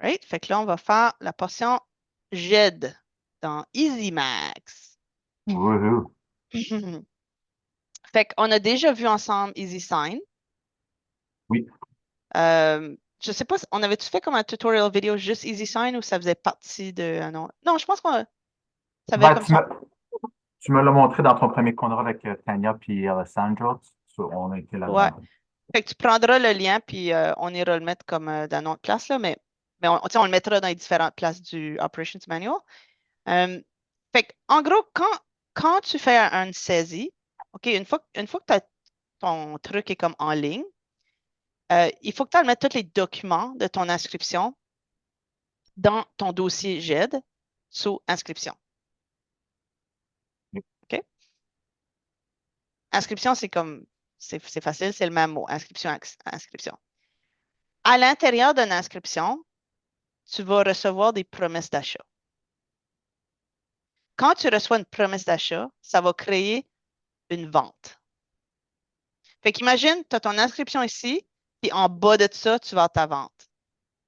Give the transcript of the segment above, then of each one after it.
Right? Fait que là, on va faire la portion GED dans EasyMax. Wouhou. Fait qu'on a déjà vu ensemble EasySign. Oui. Je sais pas, on avait-tu fait comme un tutorial vidéo juste EasySign ou ça faisait partie de... non, non, je pense qu'on ça avait Ben, comme son... tu me l'as montré dans ton premier contrat avec Tania et Alessandro. On a été Ouais. là-dedans. Fait que tu prendras le lien, puis on ira le mettre comme dans notre classe, là, mais on, tu sais, on le mettra dans les différentes places du Operations Manual. Euh, Fait que, en gros, quand tu fais une saisie, OK, une fois que ton truc est comme en ligne, il faut que tu mettes tous les documents de ton inscription dans ton dossier GED sous inscription. OK? Inscription, c'est comme, c'est facile, c'est le même mot, inscription, inscription. À l'intérieur d'une inscription, tu vas recevoir des promesses d'achat. Quand tu reçois une promesse d'achat, ça va créer une vente. Fait qu'imagine, tu as ton inscription ici, puis en bas de ça, tu vas à ta vente.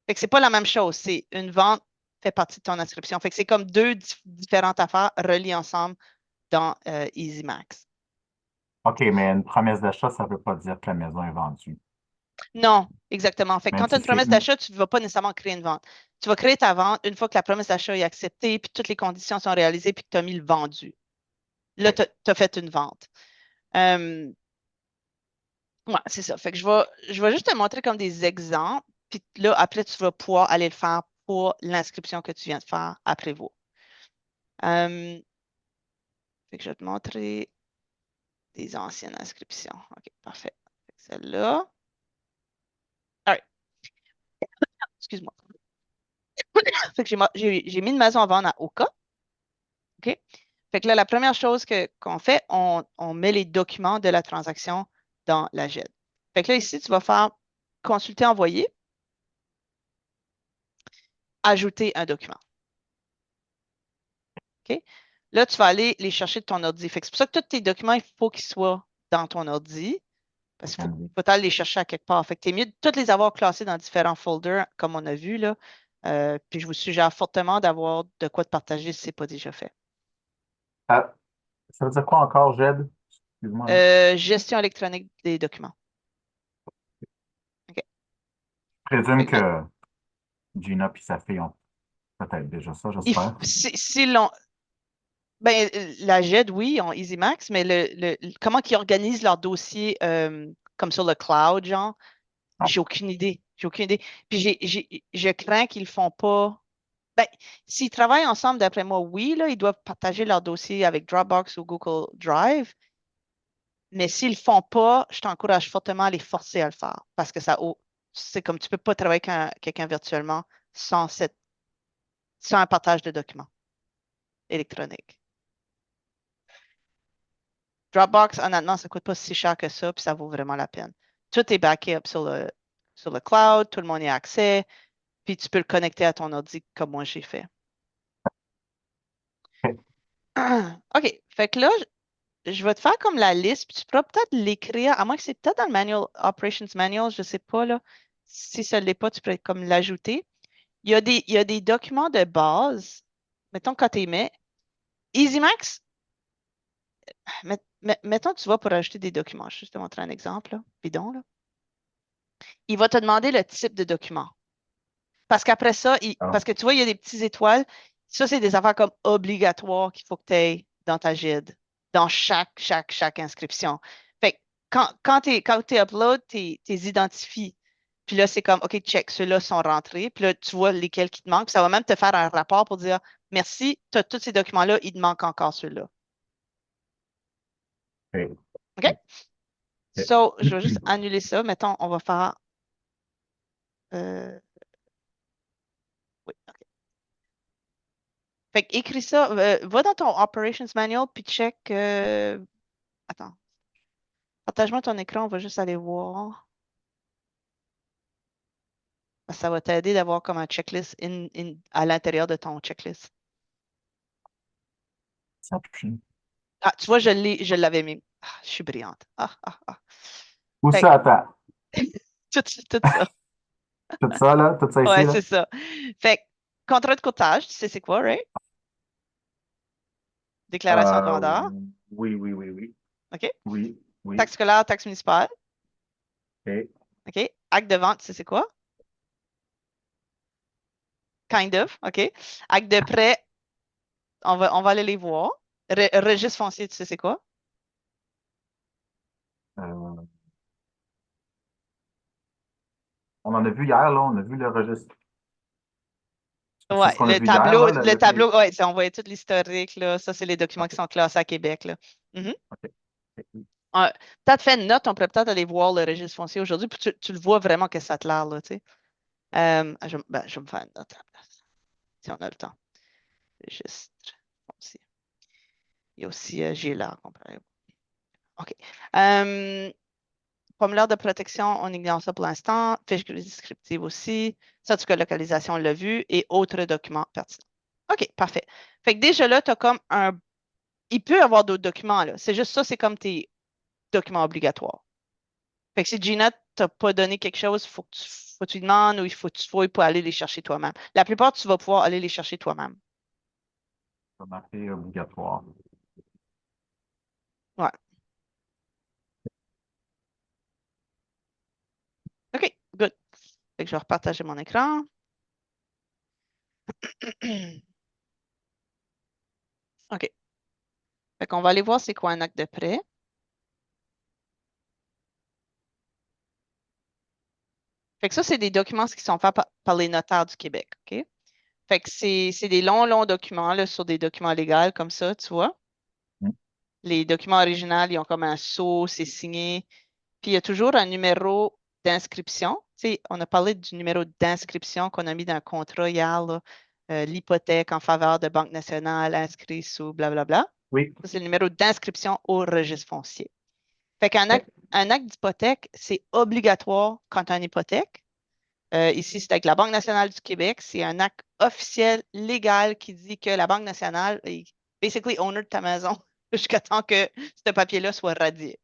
Fait que c'est pas la même chose. C'est une vente fait partie de ton inscription. Fait que c'est comme deux différentes affaires reliées ensemble dans EasyMax. OK, mais une promesse d'achat, ça ne veut pas dire que la maison est vendue. Non, exactement. Fait que Même quand tu as si une c'est promesse une. d'achat, tu ne vas pas nécessairement créer une vente. Tu vas créer ta vente une fois que la promesse d'achat est acceptée, puis toutes les conditions sont réalisées, puis que tu as mis le vendu. Là, OK. tu as fait une vente. Euh, ouais, c'est ça. Fait que je vais juste te montrer comme des exemples, puis là, après, tu vas pouvoir aller le faire pour l'inscription que tu viens de faire après vous. Euh, Fait que je vais te montrer des anciennes inscriptions. OK, parfait. Fait que celle-là. All right. Excuse-moi. Fait que j'ai mis une maison à vendre à Oka. OK? Fait que là, la première chose qu'on fait, on met les documents de la transaction dans la GED. Fait que là, ici, tu vas faire consulter, envoyer, ajouter un document. OK? Là, tu vas aller les chercher de ton ordi. Fait que c'est pour ça que tous tes documents, il faut qu'ils soient dans ton ordi. Parce qu'il faut aller les chercher à quelque part. Fait que c'est mieux de tous les avoir classés dans différents folders, comme on a vu, là. Puis je vous suggère fortement d'avoir de quoi de partager si ce n'est pas déjà fait. Ah, ça veut dire quoi encore, Jed? Excuse-moi, là. Gestion électronique des documents. OK. Je présume Fait que que Gina et sa fille ont peut-être déjà ça, j'espère. si ben, la GED, oui, en EasyMax, mais comment ils organisent leur dossier comme sur le cloud, genre, Ah, j'ai aucune idée. J'ai aucune idée. Puis je crains qu'ils ne le font pas. Ben, s'ils travaillent ensemble, d'après moi, oui, là, ils doivent partager leur dossier avec Dropbox ou Google Drive. Mais s'ils ne le font pas, je t'encourage fortement à les forcer à le faire. Parce que c'est comme tu ne peux pas travailler avec quelqu'un virtuellement sans, sans un partage de documents électroniques. Dropbox, honnêtement, ça ne coûte pas si cher que ça, puis ça vaut vraiment la peine. Tout est backé up sur le cloud, tout le monde y a accès, puis tu peux le connecter à ton ordi comme moi j'ai fait. ok. OK. Fait que là, je vais te faire comme la liste, puis tu pourras peut-être l'écrire, à moins que c'est peut-être dans le manual, Operations Manual, je ne sais pas, là. Si ça ne l'est pas, tu pourrais comme l'ajouter. Il y a des documents de base, mettons quand tu les mets. EasyMax, mettons, tu vas pour ajouter des documents. Je vais juste te montrer un exemple, là, bidon, là. Il va te demander le type de document. Parce qu'après ça, Ah, parce que tu vois, il y a des petites étoiles. Ça, c'est des affaires comme obligatoires qu'il faut que tu aies dans ta GID, dans chaque inscription. Fait que quand tu uploads, tu les identifies. Puis là, c'est comme, OK, check, ceux-là sont rentrés. Puis là, tu vois lesquels qui te manquent. Puis ça va même te faire un rapport pour dire, merci, tu as tous ces documents-là, il te manque encore ceux-là. ok, OK? ok, So, je vais juste ok. annuler ça. Mettons, on va faire. euh, oui, OK. Fait que écris ça, va dans ton Operations Manual, puis check. Attends, partage-moi ton écran, on va juste aller voir. Ça va t'aider d'avoir comme un checklist à l'intérieur de ton checklist. Ça touche. Ah, tu vois, je l'avais mis. Ah, je suis brillante. Où Fait ça, attends? que, tout ça. tout ça ici, Ouais, là? c'est ça. Fait que, contrat de courtage, tu sais c'est quoi, right? Déclaration de Euh, vendeur. oui, oui, oui, oui. OK? Oui, oui. Taxe scolaire, taxe municipale. OK. OK? Acte de vente, tu sais c'est quoi? Kind of. OK? Acte de prêt, on va aller les voir. Registre foncier, tu sais c'est quoi? Euh, on en a vu hier, là, on a vu le registre. C'est Ouais, ce qu'on a vu hier, là, le tableau, ouais, on voyait tout l'historique, là. Ça, c'est les documents qui OK, sont classés à Québec, là. Mhm. OK. OK. Ouais, peut-être fait une note, on pourrait peut-être aller voir le registre foncier aujourd'hui, puis tu le vois vraiment que ça te l'air, là, tu sais. Je vais me faire une note à la place, si on a le temps. Registre foncier. Il y a aussi GLR qu'on peut aller voir. OK. Euh, Formulaire de protection, on ignore ça pour l'instant. Fiche descriptive aussi. Certificat de localisation, on l'a vu. Et autres documents pertinents. OK, parfait. Fait que déjà là, tu as comme un. Il peut y avoir d'autres documents, là. C'est juste ça, c'est comme tes documents obligatoires. Fait que si Gina t'a pas donné quelque chose, faut que tu lui demandes ou il faut que tu fouilles pour aller les chercher toi-même. La plupart, tu vas pouvoir aller les chercher toi-même. Ça m'a fait obligatoire. Ouais. OK, good. Fait que je vais repartager mon écran. OK. Fait qu'on va aller voir c'est quoi un acte de prêt. Fait que ça, c'est des documents qui sont faits par les notaires du Québec. OK? Fait que c'est des longs, longs documents là, sur des documents légaux comme ça, tu vois. Hmm. Les documents originaux, ils ont comme un sceau, c'est signé. Puis il y a toujours un numéro d'inscription. Tu sais, on a parlé du numéro d'inscription qu'on a mis dans le contrat hier, là. L'hypothèque en faveur de Banque nationale inscrit sous blablabla. Oui. Ça, c'est le numéro d'inscription au registre foncier. Fait qu'OK. un acte d'hypothèque, c'est obligatoire quand tu as une hypothèque. Ici, c'est avec la Banque nationale du Québec. C'est un acte officiel, légal, qui dit que la Banque nationale est basically owner de ta maison jusqu'à temps que ce papier-là soit radié.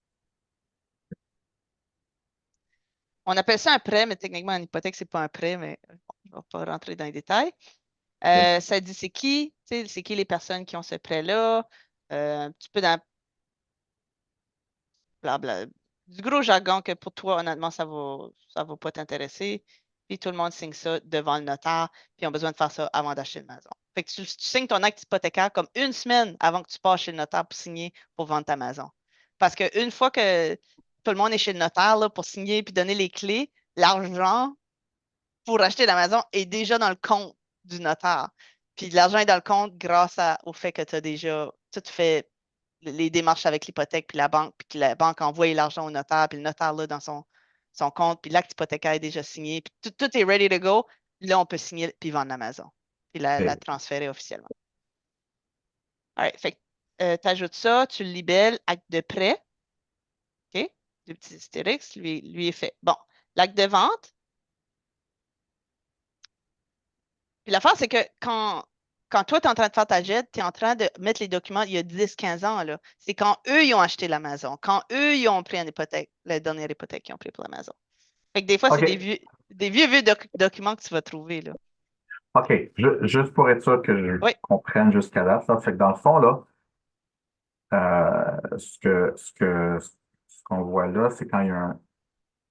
On appelle ça un prêt, mais techniquement, une hypothèque, c'est pas un prêt, mais bon, je ne vais pas rentrer dans les détails. OK. Ça dit c'est qui, tu sais, c'est qui les personnes qui ont ce prêt-là. Un petit peu dans blabla, du gros jargon que pour toi, honnêtement, ça va pas t'intéresser. Puis tout le monde signe ça devant le notaire, puis ils ont besoin de faire ça avant d'acheter une maison. Fait que tu signes ton acte hypothécaire comme une semaine avant que tu passes chez le notaire pour signer pour vendre ta maison. Parce qu'une fois que tout le monde est chez le notaire là, pour signer puis donner les clés, l'argent pour acheter la maison est déjà dans le compte du notaire. Puis l'argent est dans le compte grâce au fait que tu as déjà tout fait les démarches avec l'hypothèque, puis la banque, puis que la banque envoie l'argent au notaire, puis le notaire là dans son compte, puis l'acte hypothécaire est déjà signé, puis tout est ready to go. Là, on peut signer puis vendre la maison, puis la OK. transférer officiellement. All right, fait que tu ajoutes ça, tu le libelles, acte de prêt, OK? Le petit astérix, lui est fait. Bon, l'acte de vente. Puis l'affaire, c'est que quand toi, tu es en train de faire ta jet, tu es en train de mettre les documents il y a 10, 15 ans, là. C'est quand eux, ils ont acheté la maison, quand eux, ils ont pris une hypothèque, la dernière hypothèque qu'ils ont pris pour la maison. Fait que des fois, c'est OK. des vieux documents que tu vas trouver, là. OK. Juste pour être sûr que je Oui, comprenne jusqu'à là, ça fait que dans le fond, là, ce qu'on voit là, c'est quand il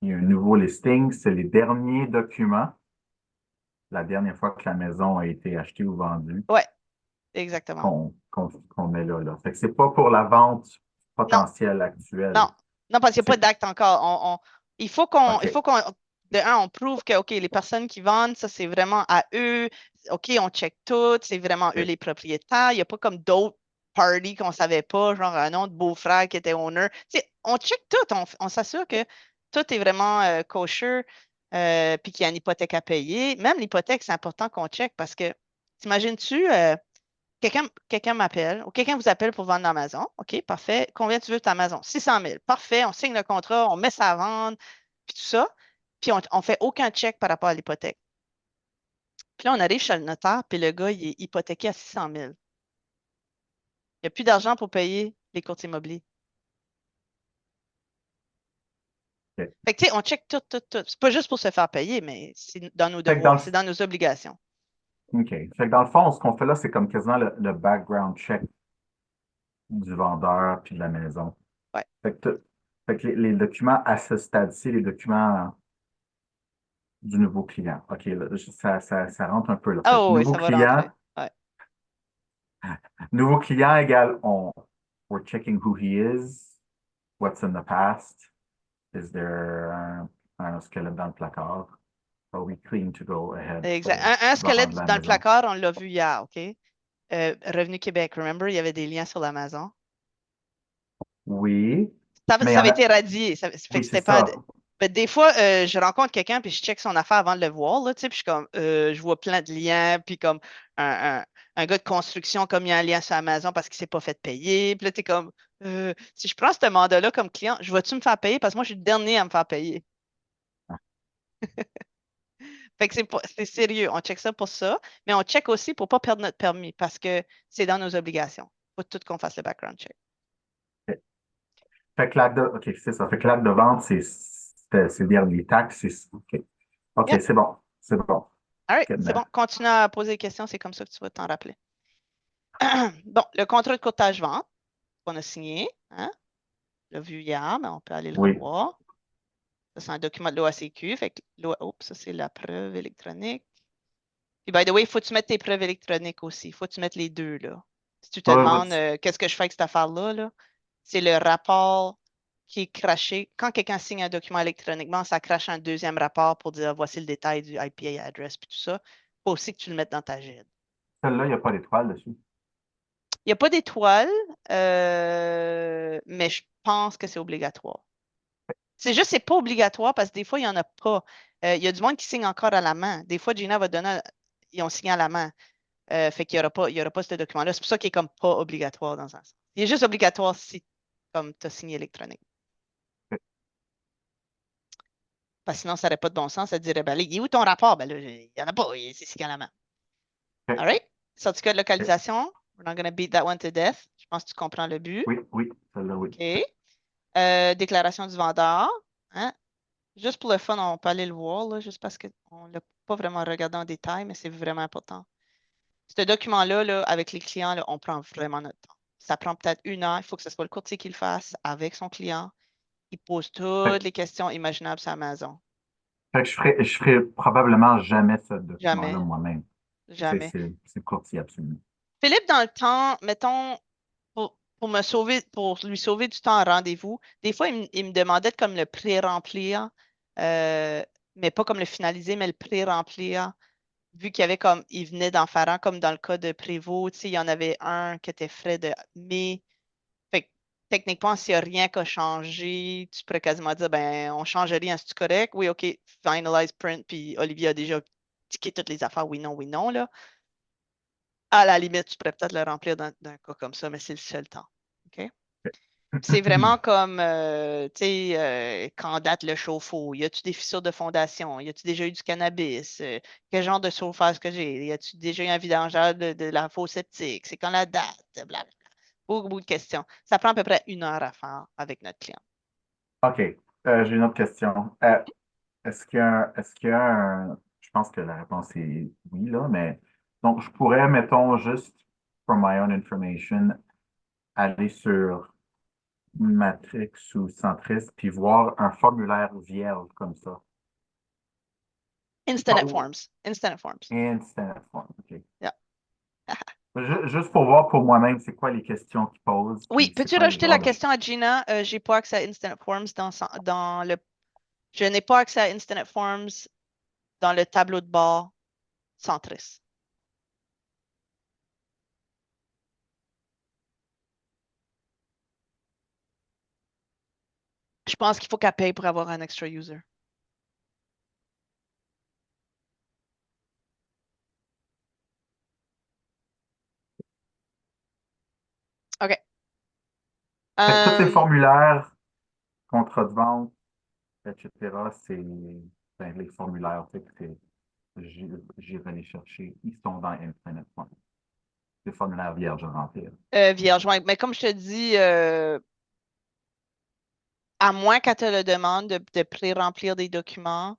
y a un nouveau listing, c'est les derniers documents, la dernière fois que la maison a été achetée ou vendue, ouais, exactement. qu'on met là, là. Fait que c'est pas pour la vente Non, potentielle non, actuelle. non, parce qu'il n'y a pas C'est, d'acte encore. Il OK. faut qu'on, de un, on prouve que, OK, les personnes qui vendent, ça, c'est vraiment à eux. OK, on check tout, c'est vraiment eux OK. les propriétaires. Il n'y a pas comme d'autres parties qu'on ne savait pas, genre un autre beau-frère qui était owner. Tu sais, on check tout, on s'assure que tout est vraiment kosher, puis qu'il y a une hypothèque à payer. Même l'hypothèque, c'est important qu'on check parce que, t'imagines-tu, quelqu'un m'appelle ou quelqu'un vous appelle pour vendre la maison. OK, parfait. Combien tu veux de ta maison? 600 000. Parfait. On signe le contrat, on met ça à vendre, puis tout ça. Puis on ne fait aucun check par rapport à l'hypothèque. Puis là, on arrive chez le notaire, puis le gars, il est hypothéqué à 600 000. Il n'y a plus d'argent pour payer les courtiers immobiliers. OK. Fait que, tu sais, on check tout, tout, tout. C'est pas juste pour se faire payer, mais c'est dans nos Fait que dans devoirs, c'est dans nos obligations. OK. Fait que dans le fond, ce qu'on fait là, c'est comme quasiment le background check du vendeur puis de la maison. Ouais. Fait que les documents à ce stade-ci, les documents du nouveau client. OK, là, ça rentre un peu là. Fait que Oh oui, ça va rentrer. Ouais. nouveau client égale we're checking who he is, what's in the past, is there un squelette dans le placard? Are we clean to go ahead Exact. pour Un vendre squelette la dans le maison? placard, on l'a vu hier, OK? Revenu Québec, remember, il y avait des liens sur l'Amazon. Oui, Ça, mais il ça y en avait a. été radié. Ça fait Oui, que c'est c'était pas. ça. Mais des fois, je rencontre quelqu'un, puis je check son affaire avant de le voir, là, tu sais, puis je suis comme, je vois plein de liens, puis comme un gars de construction, comme il y a un lien sur Amazon parce qu'il ne s'est pas fait payer. Puis là, tu es comme, si je prends ce mandat-là comme client, je vais-tu me faire payer? Parce que moi, je suis le dernier à me faire payer. Fait que c'est sérieux. On check ça pour ça, mais on check aussi pour ne pas perdre notre permis parce que c'est dans nos obligations. Faut tout qu'on fasse le background check. Fait que OK, c'est ça. Fait que l'acte de vente, c'est dire les taxes, OK. OK, Yep. c'est bon. C'est bon. All right. Good C'est bon. man. Continue à poser des questions. C'est comme ça que tu vas t'en rappeler. Bon, le contrat de courtage-vente qu'on a signé, hein, on l'a vu hier, mais on peut aller le Oui. revoir. Ça, c'est un document de l'OACQ. Fait que oups, ça, c'est la preuve électronique. Puis, by the way, il faut que tu mettes tes preuves électroniques aussi. Il faut que tu mettes les deux, là. Si tu te Ouais, demandes qu'est-ce que je fais avec cette affaire-là, là, c'est le rapport qui est craché. Quand quelqu'un signe un document électroniquement, ça crache un deuxième rapport pour dire voici le détail du IPA address puis tout ça. Il faut aussi que tu le mettes dans ta GID. Celle-là, il n'y a pas d'étoile dessus. Il n'y a pas d'étoile, mais je pense que c'est obligatoire. C'est juste, c'est pas obligatoire parce que des fois, il n'y en a pas. Il y a du monde qui signe encore à la main. Des fois, Gina va donner, ils ont signé à la main. Fait qu'il n'y aura pas ce document-là. C'est pour ça qu'il est comme pas obligatoire dans un sens. Il est juste obligatoire si, comme tu as signé électronique. OK. Parce que sinon, ça n'aurait pas de bon sens. Ça te dirait, ben, là, il est où ton rapport? Ben là, il n'y en a pas. C'est signé à la main. OK. All right? Certificat de OK. localisation. We're not going to beat that one to death. Je pense que tu comprends le but. Oui, oui, celle-là, oui. OK. Déclaration du vendeur. Hein? Juste pour le fun, on peut aller le voir, là, juste parce qu'on ne l'a pas vraiment regardé en détail, mais c'est vraiment important. Ce document-là, là, avec les clients, là, on prend vraiment notre temps. Ça prend peut-être 1 heure. Il faut que ce soit le courtier qui le fasse avec son client. Il pose Fait, toutes les questions imaginables sur Amazon. fait que je ferai probablement jamais ce document-là Jamais, moi-même. jamais. C'est courtier, absolument. Philippe, dans le temps, mettons, pour me sauver, pour lui sauver du temps en rendez-vous, des fois, il me demandait de comme le pré-remplir, euh, mais pas comme le finaliser, mais le pré-remplir, vu qu'il y avait comme, il venait d'en faire un, comme dans le cas de Prévost, tu sais, il y en avait un qui était frais de mai. Fait que, techniquement, s'il n'y a rien qu'à changer, tu pourrais quasiment dire, ben, on change rien, c'est-tu correct? Oui, OK, finalize print, puis Olivier a déjà tické toutes les affaires, oui, non, là. À la limite, tu pourrais peut-être le remplir d'un cas comme ça, mais c'est le seul temps. OK? C'est vraiment comme, tu sais, quand date le chauffe-eau? Y a-tu des fissures de fondation? Y a-tu déjà eu du cannabis? Quel genre de chauffage que j'ai? Y a-tu déjà eu un vidangeur de la fosse septique? C'est quand la date? Blablabla. Beaucoup de questions. Ça prend à peu près 1 heure à faire avec notre client. OK. J'ai une autre question. Est-ce qu'il y a je pense que la réponse est oui, là, mais donc je pourrais, mettons, juste for my own information, aller sur Matrix ou Centris puis voir un formulaire vierge comme ça. Instant forms. Instant forms. Instant form. OK. Yeah. Juste pour voir pour moi-même, c'est quoi les questions qu'ils posent, Oui, puis c'est peux-tu quoi les rajouter la genres de. question à Gina? J'ai pas accès à Instant Forms dans le. Je n'ai pas accès à Instant Forms dans le tableau de bord centris. Je pense qu'il faut qu'elle paye pour avoir un extra user. OK. Fait que tous les Euh, formulaires, contrat de vente, etc., c'est ben, les formulaires, fait que j'irai les chercher. Ils sont dans Internet. Ouais. Les formulaires vierges à remplir. Vierge, ouais. Mais comme je te dis, À moins qu'elle te le demande de pré-remplir des documents,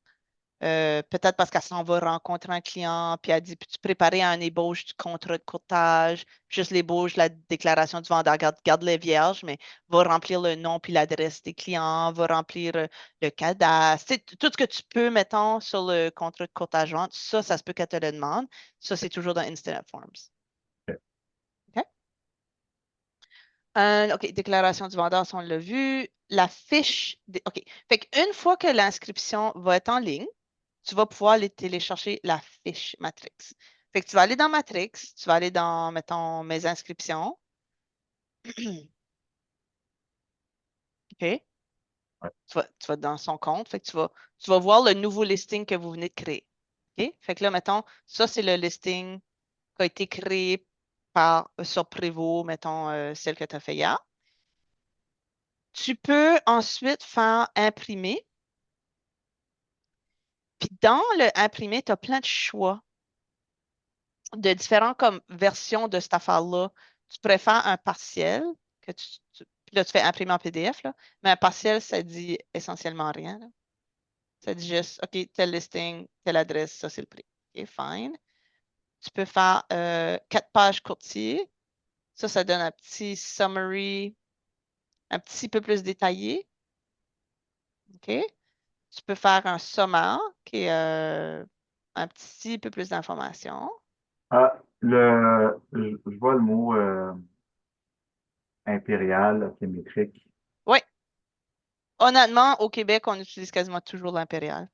peut-être parce qu'elle s'en va rencontrer un client, puis elle dit, peux-tu préparer un ébauche du contrat de courtage, juste l'ébauche, la déclaration du vendeur, garde-les vierges, mais va remplir le nom puis l'adresse des clients, va remplir le cadastre, tout ce que tu peux, mettons, sur le contrat de courtage-vente, ça se peut qu'elle te le demande. Ça, c'est toujours dans Instant Forms. OK. OK? OK, déclaration du vendeur, ça, on l'a vu. La fiche, OK. Fait qu'une fois que l'inscription va être en ligne, tu vas pouvoir aller télécharger la fiche Matrix. Fait que tu vas aller dans Matrix, tu vas aller dans, mettons, mes inscriptions. OK? Ouais. Tu vas dans son compte. Fait que tu vas voir le nouveau listing que vous venez de créer. OK? Fait que là, mettons, ça, c'est le listing qui a été créé sur Prévost, mettons, celle que tu as fait hier. Tu peux ensuite faire imprimer. Puis dans le imprimer, tu as plein de choix de différentes comme, versions de cette affaire-là. Tu préfères un partiel que puis là, tu fais imprimer en PDF, là, mais un partiel, ça dit essentiellement rien, là. Ça dit juste, OK, tel listing, telle adresse, ça, c'est le prix. OK, fine. Tu peux faire 4 pages courtier. Ça donne un petit summary un petit peu plus détaillé. OK? Tu peux faire un sommaire qui est un petit peu plus d'informations. Ah, je vois le mot impérial, ok, métrique. Oui, honnêtement, au Québec, on utilise quasiment toujours l'impérial,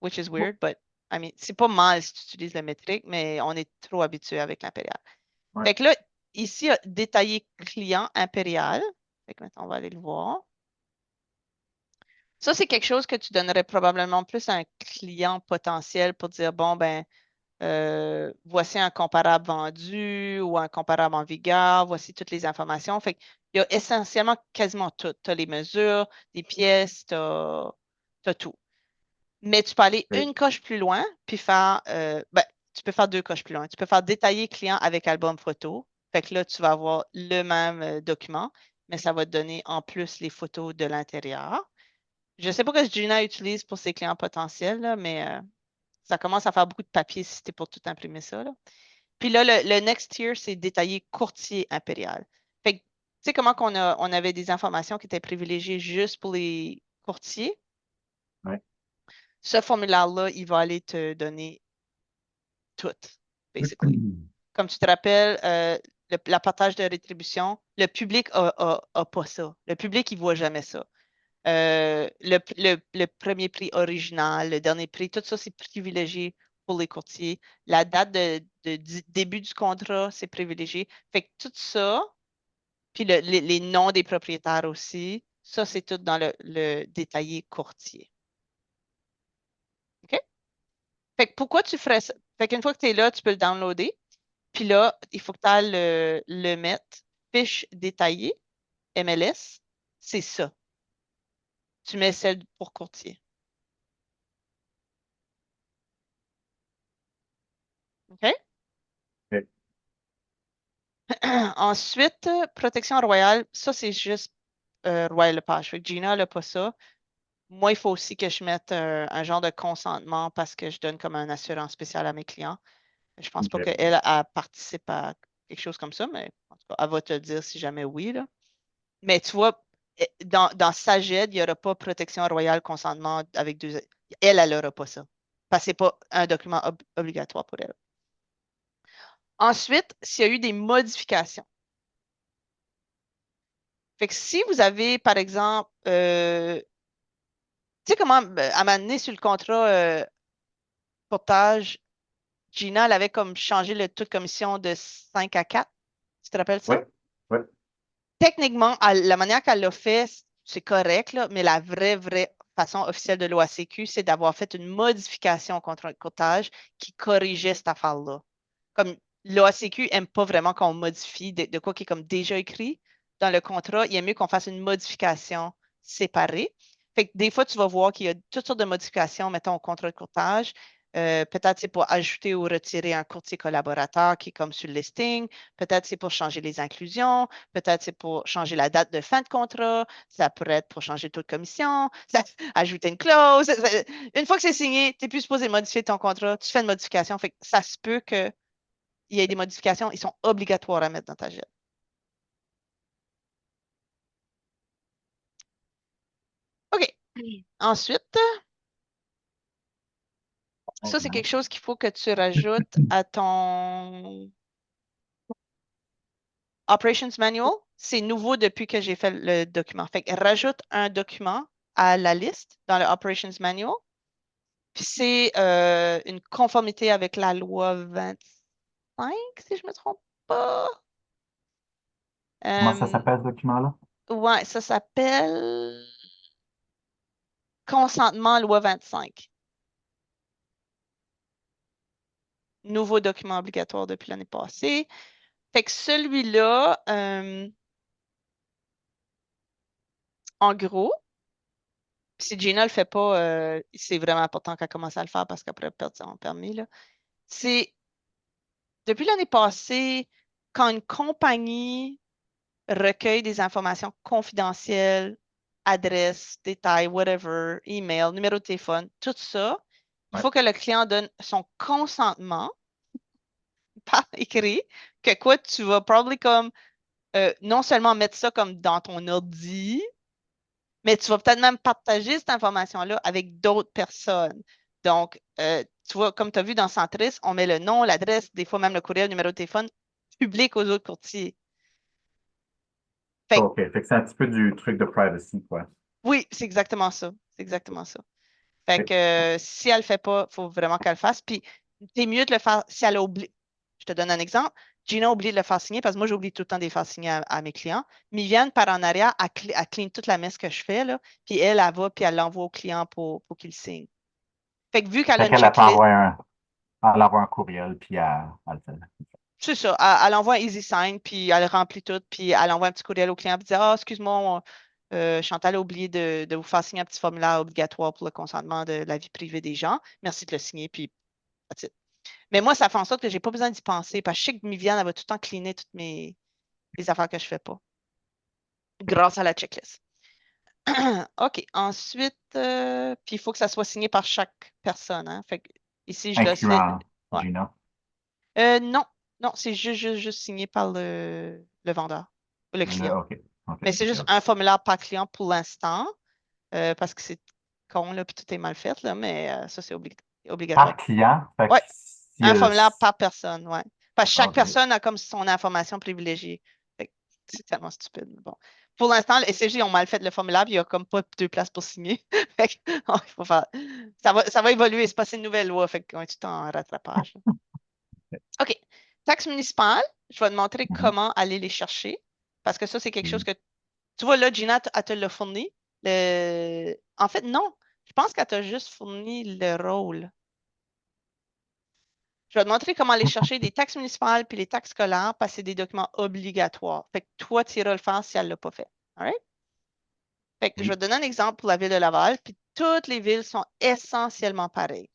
which is weird, but I mean, c'est pas mal si tu utilises le métrique, mais on est trop habitué avec l'impérial. Ouais, Fait que là, ici, détaillé client impérial. Fait que maintenant, on va aller le voir. Ça, c'est quelque chose que tu donnerais probablement plus à un client potentiel pour dire, bon, ben, voici un comparable vendu ou un comparable en vigueur, voici toutes les informations. Fait qu'il y a essentiellement quasiment tout. Tu as les mesures, des pièces, tu as tout. Mais tu peux aller ok, une coche plus loin, puis faire, ben, tu peux faire 2 coches plus loin. Tu peux faire détailler client avec album photo. Fait que là, tu vas avoir le même document, mais ça va te donner en plus les photos de l'intérieur. Je ne sais pas ce que Gina utilise pour ses clients potentiels, là, mais ça commence à faire beaucoup de papier si c'était pour tout imprimer ça, là. Puis là, le next tier, c'est détaillé courtier impérial. Fait que, tu sais comment on avait des informations qui étaient privilégiées juste pour les courtiers? ouais. Ce formulaire-là, il va aller te donner tout, basically. Comme tu te rappelles, la partage de rétribution, le public a pas ça. Le public, il voit jamais ça. Le premier prix original, le dernier prix, tout ça, c'est privilégié pour les courtiers. La date du début du contrat, c'est privilégié. Fait que tout ça, puis les noms des propriétaires aussi, ça, c'est tout dans le détaillé courtier. OK? Fait que pourquoi tu ferais ça? Fait qu'une fois que tu es là, tu peux le downloader. Puis là, il faut que tu ailles le mettre. Fiche détaillée, MLS, c'est ça. Tu mets celle pour courtier. OK? Ok. Ensuite, protection royale, ça, c'est juste Royal Lepage. Fait que Gina n'a pas ça. Moi, il faut aussi que je mette un genre de consentement parce que je donne comme une assurance spéciale à mes clients. Je pense pas Ok. qu'elle participe à quelque chose comme ça, mais en tout cas, elle va te le dire si jamais oui, là. Mais tu vois, dans Saged, il n'y aura pas protection royale consentement avec deux. Elle n'aura pas ça. Parce que ce n'est pas un document obligatoire pour elle. Ensuite, s'il y a eu des modifications. Fait que si vous avez, par exemple, tu sais comment, à un moment donné, sur le contrat portage, Gina, elle avait comme changé le taux de commission de 5 à 4. Tu te rappelles ça? Ouais, ouais, Techniquement, la manière qu'elle l'a fait, c'est correct, là, mais la vraie façon officielle de l'OACQ, c'est d'avoir fait une modification au contrat de courtage qui corrigeait cette affaire-là. Comme l'OACQ n'aime pas vraiment qu'on modifie de quoi qui est comme déjà écrit dans le contrat, il est mieux qu'on fasse une modification séparée. Fait que des fois, tu vas voir qu'il y a toutes sortes de modifications, mettons, au contrat de courtage. Peut-être c'est pour ajouter ou retirer un courtier collaborateur qui est comme sur le listing. Peut-être c'est pour changer les inclusions. Peut-être c'est pour changer la date de fin de contrat. Ça pourrait être pour changer le taux de commission. Ajouter une clause. Une fois que c'est signé, tu n'es plus supposé modifier ton contrat. Tu fais une modification. Fait que ça se peut qu'il y ait des modifications. Ils sont obligatoires à mettre dans ta GL. OK. Ensuite, ça, c'est quelque chose qu'il faut que tu rajoutes à ton Operations Manual. C'est nouveau depuis que j'ai fait le document. Fait que rajoute un document à la liste dans le Operations Manual. Puis c'est une conformité avec la loi 25, si je ne me trompe pas. Comment ça Euh, s'appelle ce document-là? ouais, ça s'appelle Consentement loi 25. Nouveau document obligatoire depuis l'année passée. Fait que celui-là, en gros, si Gina ne le fait pas, c'est vraiment important qu'elle commence à le faire parce qu'après, elle perd son permis, là. C'est depuis l'année passée, quand une compagnie recueille des informations confidentielles, adresse, détails, whatever, email, numéro de téléphone, tout ça, il Ouais. faut que le client donne son consentement par écrit, que quoi, tu vas probablement comme non seulement mettre ça comme dans ton ordi, mais tu vas peut-être même partager cette information-là avec d'autres personnes. Donc, tu vois, comme tu as vu dans Centris, on met le nom, l'adresse, des fois même le courriel, le numéro de téléphone public aux autres courtiers. Fait que, OK. Fait que c'est un petit peu du truc de privacy, quoi. oui, c'est exactement ça. C'est exactement ça. Fait que OK. si elle ne le fait pas, il faut vraiment qu'elle le fasse. Puis, c'est mieux de le faire si elle a oublié. Je te donne un exemple. Gina a oublié de le faire signer parce que moi, j'oublie tout le temps de les faire signer à mes clients. Mais ils viennent par en arrière, elle clean toute la messe que je fais, là, puis elle va, puis elle l'envoie au client pour qu'il signe. Fait que vu qu'elle a Fait une qu'elle a pas checklist, envoyé elle envoie un courriel, puis elle le fait. c'est ça, elle envoie un easy sign, puis elle remplit tout, puis elle envoie un petit courriel au client, puis dit ah, excuse-moi, Chantal a oublié de vous faire signer un petit formulaire obligatoire pour le consentement de la vie privée des gens. Merci de le signer, puis that's it. Mais moi, ça fait en sorte que j'ai pas besoin d'y penser, parce que je sais que Miviane, elle va tout le temps cleaner toutes les affaires que je fais pas, grâce à la checklist. OK. Ensuite, puis il faut que ça soit signé par chaque personne, hein. Fait que ici, je le sais. Incluant Ouais. Gina. Non, non, c'est juste signé par le vendeur, le client. OK. OK. Mais c'est OK. juste OK. un formulaire par client pour l'instant, parce que c'est con, là, puis tout est mal fait, là, mais ça, c'est obligatoire. Par client, fait que Oui, si un elle. formulaire par personne, ouais. Parce que chaque OK. personne a comme son information privilégiée. Fait que c'est tellement stupide. Mais bon. Pour l'instant, les SCJ ont mal fait le formulaire, puis il n'y a comme pas deux places pour signer. Fait que, oh, il faut faire. Ça va évoluer, c'est pas une nouvelle loi, fait qu'on est tout en rattrapage, là. OK. Taxes municipales, je vais te montrer Mhm. comment aller les chercher. Parce que ça, c'est quelque chose Puis, que. Tu vois, là, Gina, elle te l'a fourni. En fait, non. Je pense qu'elle t'a juste fourni le rôle. Je vais te montrer comment aller chercher des taxes municipales puis les taxes scolaires parce que c'est des documents obligatoires. Fait que toi, tu iras le faire si elle ne l'a pas fait. All right? Fait que je vais oui. te donner un exemple pour la ville de Laval, puis toutes les villes sont essentiellement pareilles.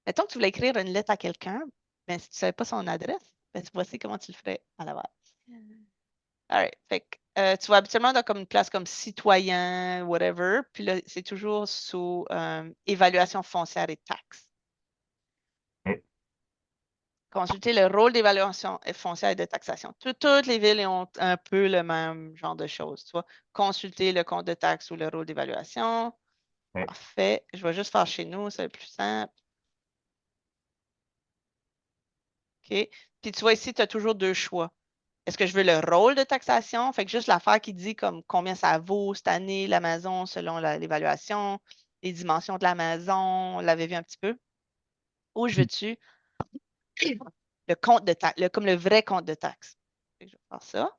Mettons que tu voulais écrire une lettre à quelqu'un, mais si tu ne savais pas son adresse, ben, voici comment tu le ferais à Laval. All right. Fait que, tu vas habituellement dans comme une place comme citoyen, whatever, puis là, c'est toujours sous évaluation foncière et taxes. OK. Consulter le rôle d'évaluation foncière et de taxation. Toutes les villes ont un peu le même genre de choses. Tu vois. Consulter le compte de taxe ou le rôle d'évaluation. OK. Parfait. Je vais juste faire chez nous, c'est le plus simple. OK. Puis tu vois ici, tu as toujours deux choix. Est-ce que je veux le rôle de taxation? Fait que juste l'affaire qui dit comme combien ça vaut cette année, la maison, selon l'évaluation, les dimensions de la maison, on l'avait vu un petit peu. Ou je veux-tu le compte de taxe, comme le vrai compte de taxe. Fait que je vais faire ça.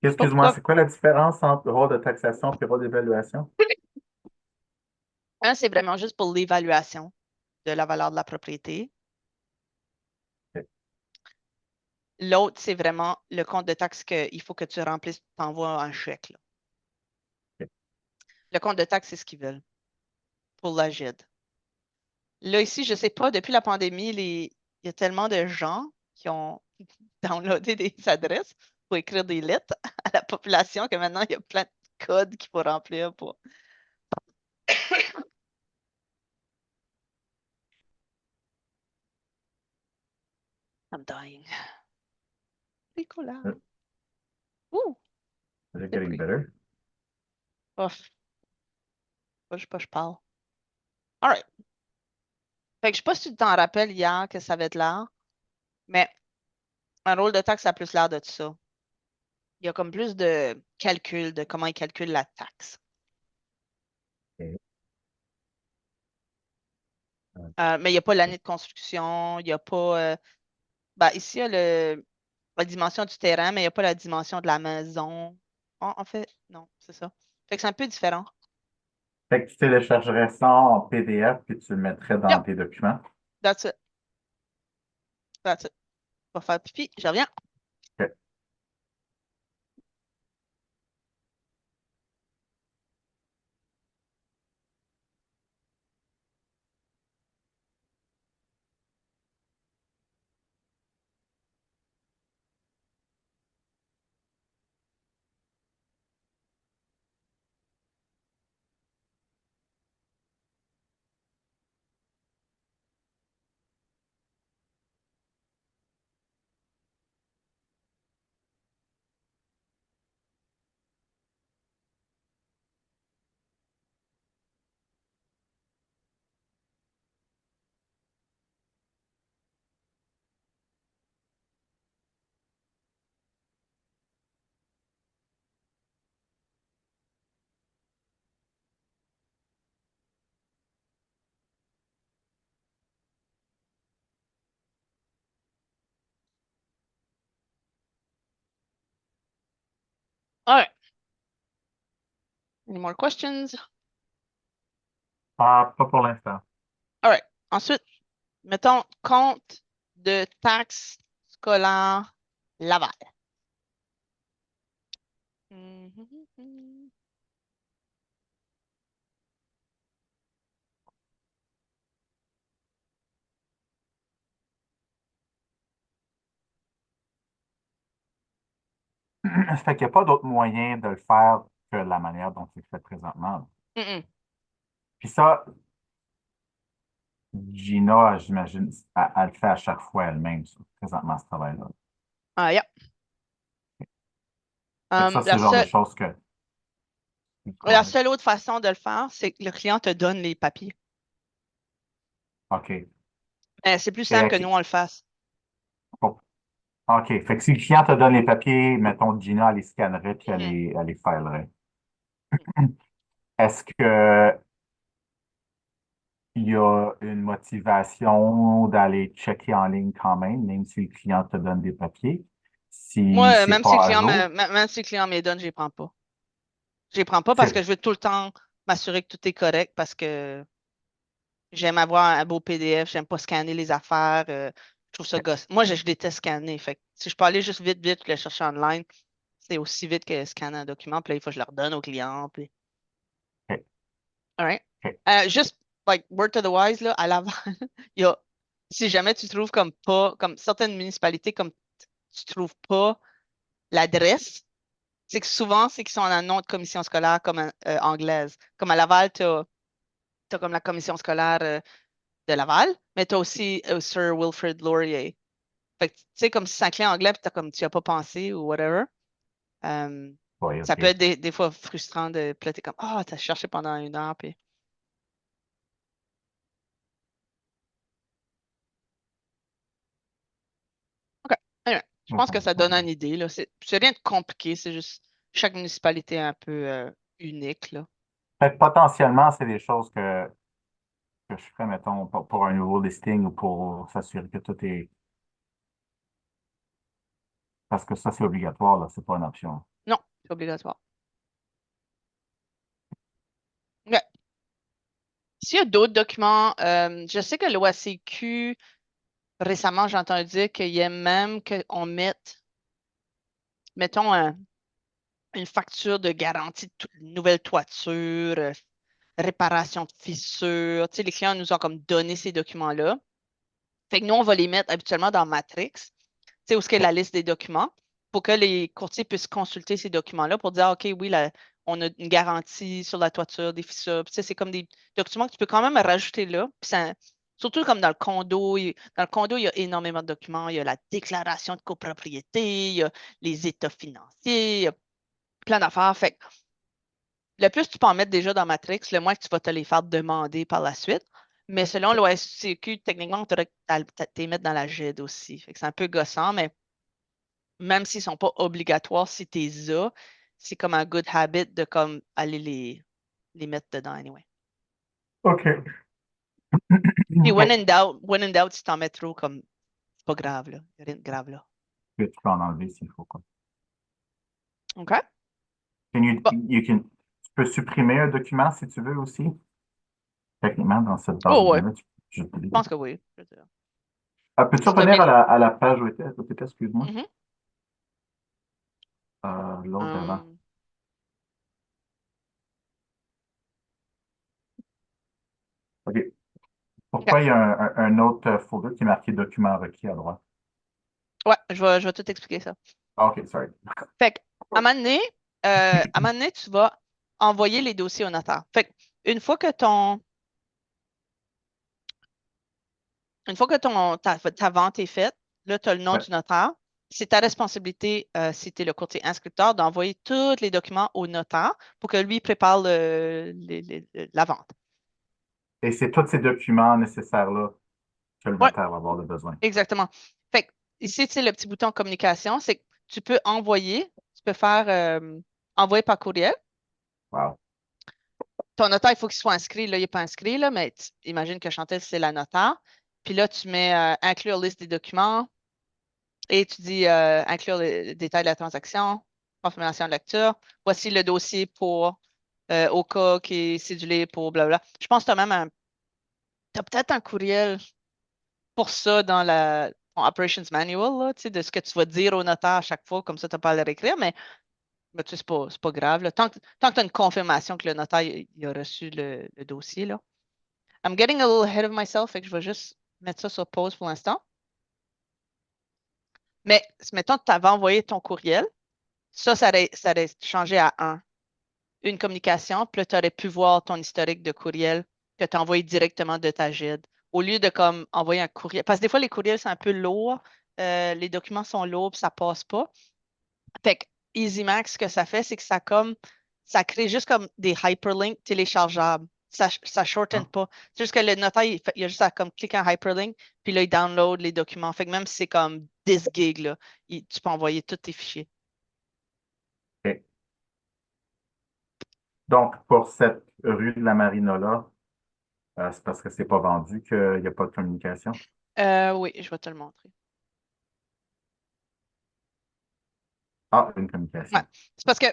Je sais pas Excuse-moi, pourquoi. c'est quoi la différence entre rôle de taxation et rôle d'évaluation? Un, c'est vraiment juste pour l'évaluation. de la valeur de la propriété. OK. L'autre, c'est vraiment le compte de taxes qu'il faut que tu remplisses, tu t'envoies un chèque, là. OK. Le compte de taxes, c'est ce qu'ils veulent pour la GID. Là, ici, je ne sais pas, depuis la pandémie, il y a tellement de gens qui ont downloadé des adresses pour écrire des lettres à la population que maintenant, il y a plein de codes qu'il faut remplir pour. I'm dying. Nicolas. Uh, Ouh, Is it c'est getting pretty. better? Ouf, je sais pas, je parle. All right. Fait que je sais pas si tu t'en rappelles hier que ça avait de l'air, mais un rôle de taxe a plus l'air de ça. Il y a comme plus de calcul de comment ils calculent la taxe. OK. Mais il n'y a pas l'année de construction, il n'y a pas. Ben, ici, il y a la dimension du terrain, mais il n'y a pas la dimension de la maison. En fait, non, c'est ça. Fait que c'est un peu différent. Fait que tu téléchargerais ça en PDF puis tu le mettrais dans Yep, tes documents. that's it. That's it. On va faire pipi, je reviens. OK. All right. Any more questions? Ah, pas pour l'instant. All right. Ensuite, mettons compte de taxes scolaires Laval. Mhm. Fait qu'il n'y a pas d'autre moyen de le faire que la manière dont c'est fait présentement. Mm-mm. Puis ça, Gina, j'imagine, elle le fait à chaque fois elle-même, ça, présentement, ce travail-là. Ah, yeah. Fait que ça, c'est La le genre de seule, choses que. la Ouais. seule autre façon de le faire, c'est que le client te donne les papiers. OK. C'est plus Et simple que nous, on le fasse. bon, OK. Fait que si le client te donne les papiers, mettons, Gina, elle les scannerait puis Mhm. elle les filerait. Est-ce que il y a une motivation d'aller checker en ligne quand même si le client te donne des papiers, si Moi, c'est même si le pas à client jour? même si le client me les donne, je les prends pas. Je les prends pas parce que C'est je veux tout le temps m'assurer que tout est correct parce que j'aime avoir un beau PDF, j'aime pas scanner les affaires. Je trouve ça gosse. Moi, je déteste scanner. Fait que si je peux aller juste vite, vite, le chercher online, c'est aussi vite que scanner un document. Puis là, il faut que je le redonne au client. Puis. OK, All right. OK. Juste, like, word to the wise, là, à Laval, il y a, si jamais tu trouves comme pas, comme certaines municipalités, comme tu trouves pas l'adresse, c'est que souvent, c'est qu'ils sont en un nom de commission scolaire comme anglaise. Comme à Laval, tu as, comme la commission scolaire de Laval, mais tu as aussi Sir Wilfrid Laurier. Fait que, tu sais, comme si c'est un client anglais, puis comme tu n'y as pas pensé ou whatever. euh, Oui, Ça peut OK. être des fois frustrant de plotter comme ah, t'as cherché pendant 1 heure, puis. OK. Anyway, je Ouais, pense que ça ouais. donne une idée, là. C'est rien de compliqué, c'est juste chaque municipalité est un peu unique, là. Fait que potentiellement, c'est des choses que je ferais, mettons, pour un nouveau listing ou pour s'assurer que tout est. Parce que ça, c'est obligatoire, là, c'est pas une option. Non, c'est obligatoire. OK. S'il y a d'autres documents, je sais que l'OACQ, récemment, j'ai entendu dire qu'il y a même qu'on mette, mettons, une facture de garantie de nouvelle toiture, réparation de fissures. Tu sais, les clients nous ont comme donné ces documents-là. Fait que nous, on va les mettre habituellement dans Matrix, tu sais, où est-ce qu'il y a la liste des documents, pour que les courtiers puissent consulter ces documents-là pour dire, OK, oui, on a une garantie sur la toiture, des fissures. Puis, tu sais, c'est comme des documents que tu peux quand même rajouter là. Puis surtout comme dans le condo, dans le condo, il y a énormément de documents. Il y a la déclaration de copropriété, il y a les états financiers, il y a plein d'affaires. Fait que le plus tu peux en mettre déjà dans Matrix, le moins que tu vas te les faire demander par la suite. Mais selon l'OSCQ, techniquement, tu aurais les mettre dans la GID aussi. Fait que c'est un peu gossant, mais même s'ils ne sont pas obligatoires, si tu les as, c'est comme un good habit de comme aller les mettre dedans anyway. OK. Puis OK. when in doubt, si t'en mets trop, comme c'est pas grave, là. Il n'y a rien de grave là. Tu peux en enlever s'il faut, quoi. OK? Bon. Tu peux supprimer un document si tu veux aussi. Techniquement, dans cette base de Oh ouais, données-là, je je pense que oui. Je veux dire. peux-tu Si t'as revenir mis. à la page où tu étais, excuse-moi? Mhm. L'autre d'avant. Hum, OK. OK. Pourquoi il y a un autre folder qui est marqué document requis à droite? Ouais, je vais tout expliquer ça. Ah, OK, sorry. Fait que, à un moment donné, tu vas envoyer les dossiers au notaire. Fait que, une fois que ton, une fois que ta vente est faite, là, tu as le nom Ouais. du notaire. C'est ta responsabilité, si tu es le courtier inscripteur, d'envoyer tous les documents au notaire pour que lui prépare la vente. Et c'est tous ces documents nécessaires-là que le Oui, notaire va avoir besoin. exactement. Fait que, ici, tu sais, le petit bouton communication, c'est que tu peux envoyer, tu peux faire envoyer par courriel. Wow. Ton notaire, il faut qu'il soit inscrit. Là, il n'est pas inscrit, là, mais imagine que Chantal, c'est la notaire. Puis là, tu mets inclure liste des documents et tu dis inclure le détail de la transaction, confirmation de lecture. Voici le dossier pour au cas qui est cédulé pour blabla. Je pense que tu as même t'as peut-être un courriel pour ça dans ton Operations Manual, là, tu sais, de ce que tu vas dire au notaire à chaque fois, comme ça, tu n'as pas à le réécrire, mais tu sais, c'est pas grave, là. Tant que tu as une confirmation que le notaire il a reçu le dossier, là. I'm getting a little ahead of myself, fait que je vais juste mettre ça sur pause pour l'instant. Mais mettons que tu avais envoyé ton courriel, ça aurait changé à un. Une communication, puis là, tu aurais pu voir ton historique de courriel que tu as envoyé directement de ta GID. Au lieu de comme envoyer un courriel. Parce que des fois, les courriels, c'est un peu lourd. Les documents sont lourds, puis ça passe pas. Fait que EasyMax, ce que ça fait, c'est que ça crée juste comme des hyperlinks téléchargeables. Ça shorten Ah, pas. C'est juste que le notaire, il a juste à comme cliquer un hyperlink, puis là, il download les documents. Fait que même si c'est comme 10 gigs, là, tu peux envoyer tous tes fichiers. OK. Donc, pour cette rue de la Marina-là, c'est parce que c'est pas vendu qu'il n'y a pas de communication. Oui, je vais te le montrer. Ah, une Ouais. communication. C'est parce que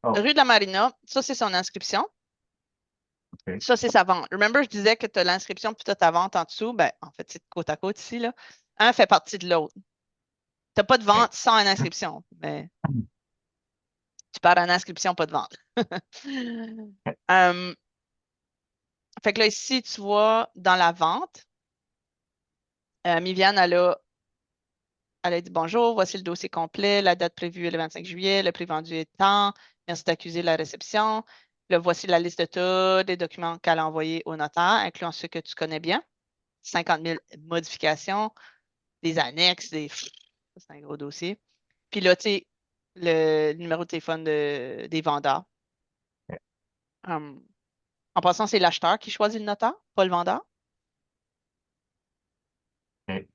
Oh, rue de la Marina, ça, c'est son inscription. OK. Ça, c'est sa vente. Remember, je disais que tu as l'inscription puis tu as ta vente en dessous. Ben, en fait, c'est côte à côte ici, là. Un fait partie de l'autre. Tu n'as pas de OK. vente sans une inscription, mais tu pars en inscription, pas de vente. OK. Euh, fait que là, ici, tu vois, dans la vente, Miviane, elle a dit bonjour, voici le dossier complet, la date prévue est le 25 juillet, le prix vendu est tant, merci d'accuser la réception. Là, voici la liste de tous les documents qu'elle a envoyés au notaire, incluant ceux que tu connais bien. 50 000 modifications, des annexes, c'est un gros dossier. Puis là, tu sais, le numéro de téléphone des vendeurs. Hum, En passant, c'est l'acheteur qui choisit le notaire, pas le vendeur. OK.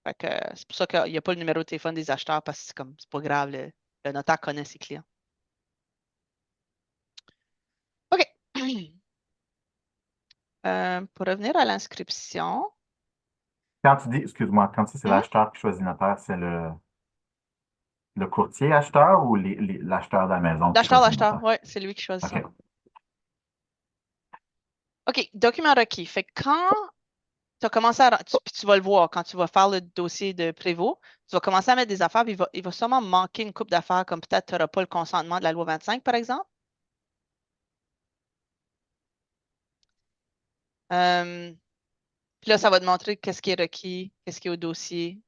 Fait que c'est pour ça qu'il n'y a pas le numéro de téléphone des acheteurs parce que c'est pas grave, le notaire connaît ses clients. OK. Pour revenir à l'inscription, Quand tu dis, excuse-moi, quand tu dis c'est hmm, l'acheteur qui choisit le notaire, c'est le courtier acheteur ou l'acheteur de la maison qui choisit le l'acheteur, notaire? ouais, c'est lui qui choisit ça. OK. OK, document requis. Fait que quand tu as commencé puis tu vas le voir quand tu vas faire le dossier de Prévost, tu vas commencer à mettre des affaires, puis il va sûrement manquer une coupe d'affaires, comme peut-être tu n'auras pas le consentement de la loi 25, par exemple. Euh, Puis là, ça va te montrer qu'est-ce qui est requis, qu'est-ce qui est au dossier,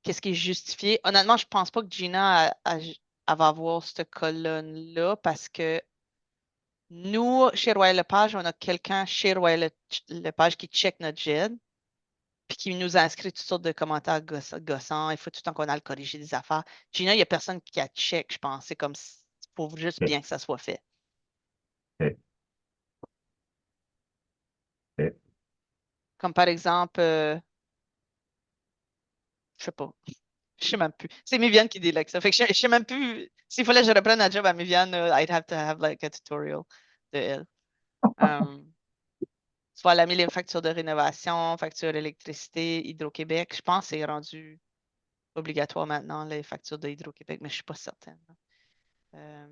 qu'est-ce qui est justifié. Honnêtement, je pense pas que Gina elle va avoir cette colonne-là parce que nous, chez Royal Lepage, on a quelqu'un chez Royal Lepage qui check notre GED puis qui nous a inscrit toutes sortes de commentaires gossants. Il faut tout le temps qu'on aille corriger des affaires. Gina, il n'y a personne qui a check, je pense. C'est comme, il faut juste OK, bien que ça soit fait. OK, OK. Comme par exemple, je sais pas. Je sais même plus. C'est Miviane qui dit ça. Fait que je sais même plus. S'il fallait que je reprenne la job à Miviane, I'd have to have like a tutorial de elle. Um, Tu vois, elle a mis les factures de rénovation, factures d'électricité, Hydro-Québec. Je pense que c'est rendu obligatoire maintenant, les factures de Hydro-Québec, mais je ne suis pas certaine. Euh,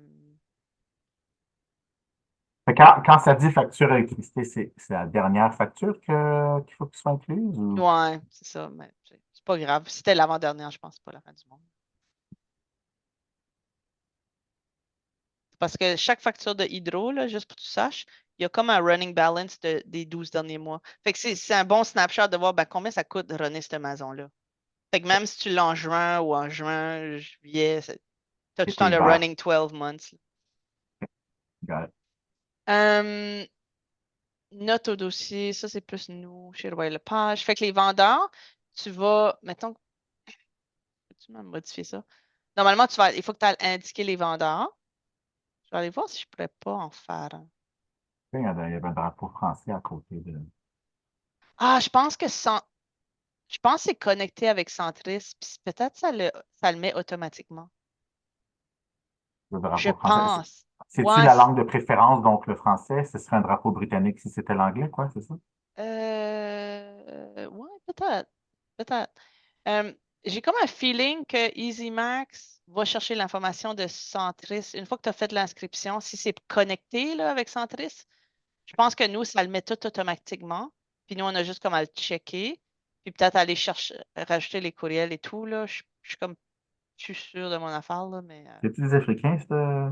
Fait que quand ça dit facture d'électricité, c'est la dernière facture qu'il faut que soit incluse ou? ouais, c'est ça, mais c'est pas grave. C'était l'avant-dernière, je pense, c'est pas la fin du monde. Parce que chaque facture de Hydro, là, juste pour que tu saches, il y a comme un running balance des 12 derniers mois. Fait que c'est un bon snapshot de voir ben, combien ça coûte de runner cette maison-là. Fait que même si tu l'as en juin ou en juin, juillet, tu as tout le temps Été, le hiver. running 12 months. Got it. Euh, Note au dossier, ça c'est plus nous chez Royal Lepage. Fait que les vendeurs, tu vas, mettons, tu m'as modifié ça. Normalement, il faut que tu ailles indiquer les vendeurs. Je vais aller voir si je pourrais pas en faire un. Il y avait un drapeau français à côté de Ah, je pense que c'est connecté avec Centris, puis peut-être ça le met automatiquement. le Je drapeau français. pense. C'est-tu Ouais, la langue de préférence, donc le français? Ce serait un drapeau britannique si c'était l'anglais, quoi, c'est ça? ouais, peut-être. Peut-être. Euh, j'ai comme un feeling que EasyMax va chercher l'information de Centris. Une fois que tu as fait l'inscription, si c'est connecté là, avec Centris, je pense que nous, ça le met tout automatiquement. Puis nous, on a juste comme à le checker. Puis peut-être aller chercher, rajouter les courriels et tout. Là. Je suis comme plus sûre de mon affaire, là, mais C'est-tu des Africains, ce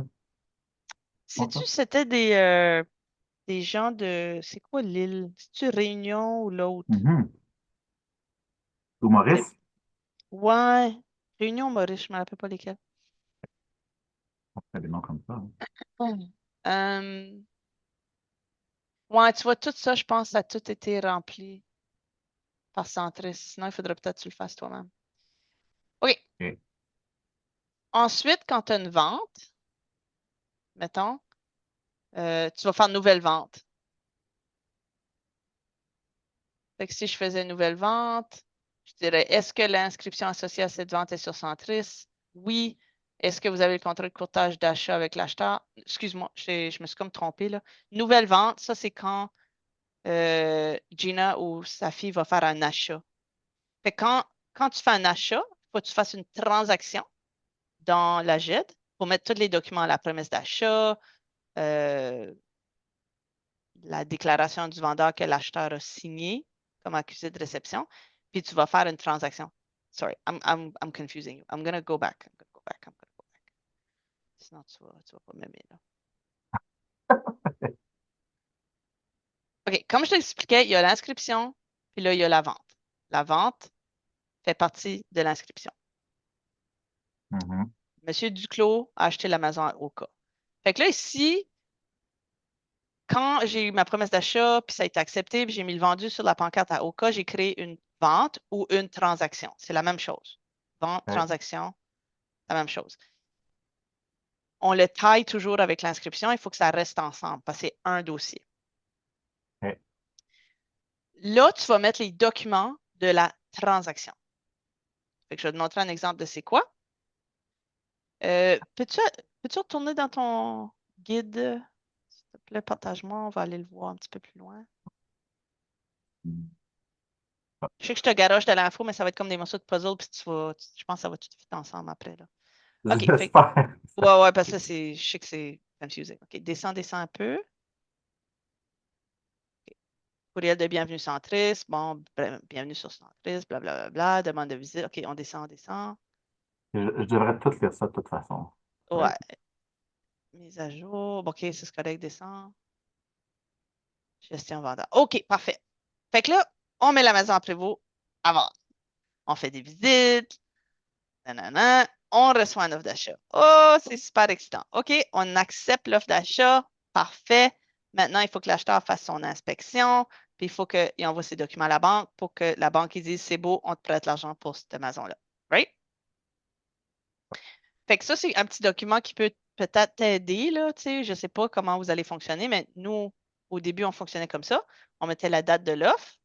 sais-tu, monde-là? c'était des gens de. C'est quoi l'île? C'est-tu Réunion ou l'autre? Mhm. Ou C'est Maurice? Ouais. Réunion Maurice, je ne me rappelle pas lesquels. C'est des noms comme ça, hein. Hmm. Euh, ouais, tu vois, tout ça, je pense, ça a tout été rempli par Centris. Sinon, il faudrait peut-être que tu le fasses toi-même. OK. OK. Ensuite, quand tu as une vente, mettons, tu vas faire une nouvelle vente. Fait que si je faisais une nouvelle vente, je dirais, est-ce que l'inscription associée à cette vente est sur Centris? Oui. Est-ce que vous avez le contrat de courtage d'achat avec l'acheteur? Excuse-moi, je me suis comme trompée là. Nouvelle vente, ça, c'est quand Gina ou sa fille va faire un achat. Fait que quand tu fais un achat, il faut que tu fasses une transaction dans la GED pour mettre tous les documents, la promesse d'achat, euh, la déclaration du vendeur que l'acheteur a signé comme accusé de réception, puis tu vas faire une transaction. Sorry, I'm confusing you. I'm gonna go back. I'm gonna go back. I'm gonna go back. Sinon, tu vas pas m'aimer là. OK, comme je t'expliquais, il y a l'inscription, puis là, il y a la vente. La vente fait partie de l'inscription. Mhm. Monsieur Duclos a acheté la maison à Oka. Fait que là, ici, quand j'ai eu ma promesse d'achat, puis ça a été accepté, puis j'ai mis le vendu sur la pancarte à Oka, j'ai créé une vente ou une transaction. C'est la même chose. Vente, OK. transaction, la même chose. On le taille toujours avec l'inscription. Il faut que ça reste ensemble parce que c'est un dossier. OK. Là, tu vas mettre les documents de la transaction. Fait que je vais te montrer un exemple de c'est quoi. Peux-tu retourner dans ton guide? S'il te plaît, partage-moi. On va aller le voir un petit peu plus loin. Je sais que je te garoche de l'info, mais ça va être comme des morceaux de puzzle, puis je pense que ça va tout fit ensemble après, là. OK, fait J'espère. ouais, ouais, parce que là, je sais que c'est confusing. OK, descends un peu. Courriel de bienvenue centriste. Bon, bienvenue sur centriste, blablabla. Demande de visite. OK, on descend, on descend. Je devrais tout lire ça de toute façon. Ouais. Right? Mise à jour. Bon, OK, ça, c'est correct, descend. Gestion vendeur. OK, parfait. Fait que là, on met la maison en prévôt avant. On fait des visites. Nanana. On reçoit une offre d'achat. Oh, c'est super excitant. OK, on accepte l'offre d'achat. Parfait. Maintenant, il faut que l'acheteur fasse son inspection. Puis il faut qu'il envoie ses documents à la banque pour que la banque ils dise c'est beau, on te prête l'argent pour cette maison-là. Right? Fait que ça, c'est un petit document qui peut peut-être t'aider, là, tu sais. Je ne sais pas comment vous allez fonctionner, mais nous, au début, on fonctionnait comme ça. On mettait la date de l'offre,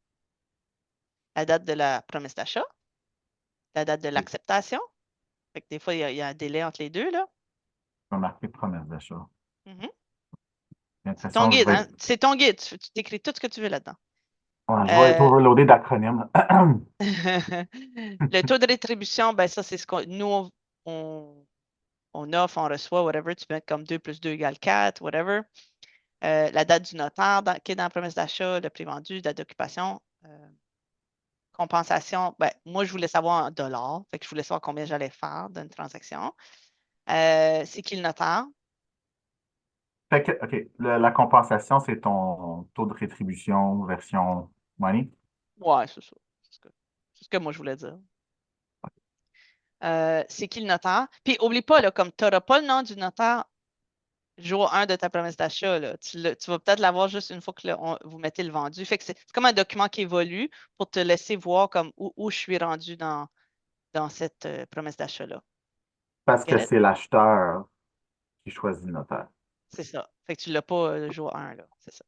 la date de la promesse d'achat, la date de Oui. l'acceptation. Fait que des fois, il y a un délai entre les deux, là. Je vais marquer promesse d'achat. Mhm. J'ai C'est ton l'impression que guide, hein? C'est ton guide. Tu t'écris tout ce que tu veux là-dedans. ouais, je vais être Euh, overloadé d'acronymes. le taux de rétribution, ben ça, c'est ce qu'on nous, on, on offre, on reçoit, whatever. Tu peux mettre comme 2 plus 2 égale 4, whatever. La date du notaire qui est dans la promesse d'achat, le prix vendu, date d'occupation. Compensation, ben, moi, je voulais savoir en dollars. Fait que je voulais savoir combien j'allais faire d'une transaction. C'est qui le notaire? Fait que, OK, la compensation, c'est ton taux de rétribution version money. Ouais, c'est ça. C'est ce que moi, je voulais dire. C'est qui le notaire? Puis, oublie pas, là, comme tu n'auras pas le nom du notaire jour 1 de ta promesse d'achat, là, tu vas peut-être l'avoir juste une fois que vous mettez le vendu. Fait que c'est comme un document qui évolue pour te laisser voir comme où je suis rendu dans cette promesse d'achat-là. Parce que Get it? c'est l'acheteur qui choisit le notaire. C'est ça. Fait que tu ne l'as pas le jour 1, là. C'est ça.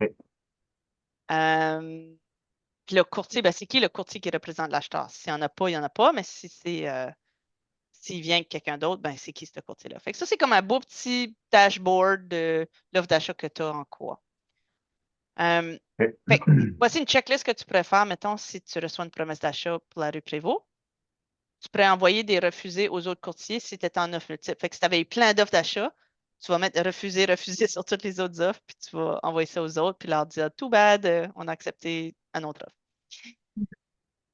OK. Euh, Puis le courtier, ben, c'est qui le courtier qui représente l'acheteur? S'il n'y en a pas, il n'y en a pas, mais si c'est s'il vient avec quelqu'un d'autre, ben, c'est qui ce courtier-là? Fait que ça, c'est comme un beau petit dashboard de l'offre d'achat que tu as en quoi. OK. Fait que voici une checklist que tu pourrais faire, mettons, si tu reçois une promesse d'achat pour la rue Prévost. Tu pourrais envoyer des refusés aux autres courtiers si tu étais en offre multiple. Fait que si tu avais eu plein d'offres d'achat, tu vas mettre refusé, refusé sur toutes les autres offres, puis tu vas envoyer ça aux autres, puis leur dire too bad, on a accepté un autre offre.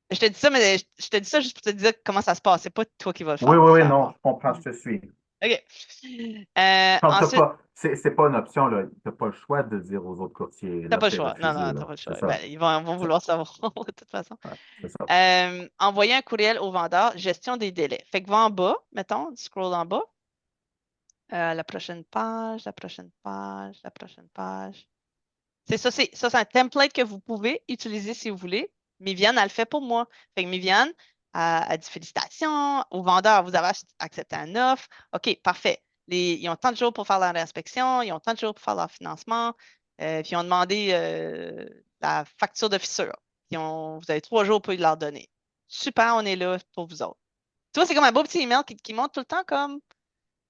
Je te dis ça, mais je te dis ça juste pour te dire comment ça se passe. C'est pas toi qui vas le Oui, faire. oui, oui, Faire. non, je comprends, je te suis. OK. Comme t'as Ensuite, pas, c'est pas une option, là. T'as pas le choix de dire aux autres courtiers, t'as pas le l'offre est choix. Non, refusée, non, t'as là. pas le C'est choix. Ben, ça. ils vont C'est vouloir savoir de toute façon. ouais, c'est ça. Envoyer un courriel au vendeur, gestion des délais. Fait que va en bas, mettons, scroll en bas. La prochaine page, la prochaine page, la prochaine page. C'est ça, c'est un template que vous pouvez utiliser si vous voulez. Miviane, elle le fait pour moi. Fait que Miviane, elle dit félicitations au vendeur, vous avez accepté un offre. OK, parfait. Ils ont tant de jours pour faire leur inspection, ils ont tant de jours pour faire leur financement, puis ils ont demandé la facture de fissure. Vous avez 3 jours pour leur donner. Super, on est là pour vous autres. Tu vois, c'est comme un beau petit email qui montre tout le temps comme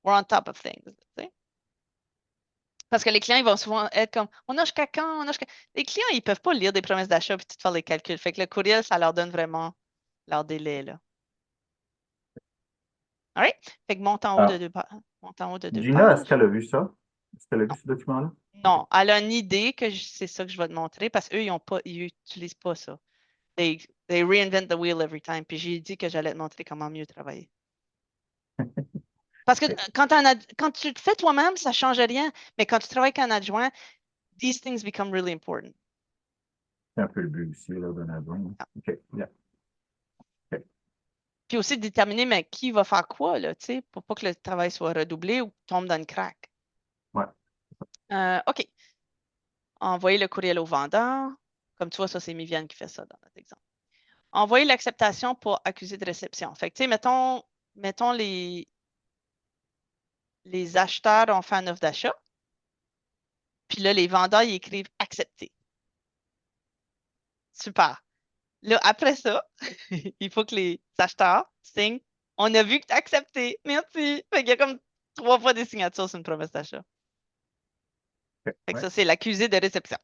we're on top of things. Tu sais. Parce que les clients, ils vont souvent être comme on a jusqu'à quand? On a jusqu'à... Les clients, ils ne peuvent pas lire des promesses d'achat et tout faire les calculs. Fait que le courriel, ça leur donne vraiment leur délai, là. All right? Fait que monte en haut de Alors, 2 pages. Monte en haut de deux Gina, est-ce pages. qu'elle a vu ça? Est-ce qu'elle a vu ce document-là? OK. Non, elle a une idée que c'est ça que je vais te montrer parce qu'eux, ils n'utilisent pas ça. They reinvent the wheel every time. Puis j'ai dit que j'allais te montrer comment mieux travailler. Parce que OK. quand tu le fais toi-même, ça ne change rien. Mais quand tu travailles avec un adjoint, these things become really important. C'est un peu le but aussi, là, d'un adjoint. OK. Yeah. OK. Puis aussi de déterminer mais qui va faire quoi, là, tu sais, pour pas que le travail soit redoublé ou tombe dans une craque. Ouais. OK. Envoyer le courriel au vendeur. Comme tu vois, ça, c'est Miviane qui fait ça dans notre exemple. Envoyer l'acceptation pour accusé de réception. Fait que, tu sais, mettons les acheteurs ont fait un offre d'achat, puis là, les vendeurs, ils écrivent accepté. Super. Là, après ça, il faut que les acheteurs signent. On a vu que tu as accepté. Merci. Fait qu'il y a comme 3 fois des signatures sur une promesse d'achat. OK. Fait que Ouais. ça, c'est l'accusé de réception.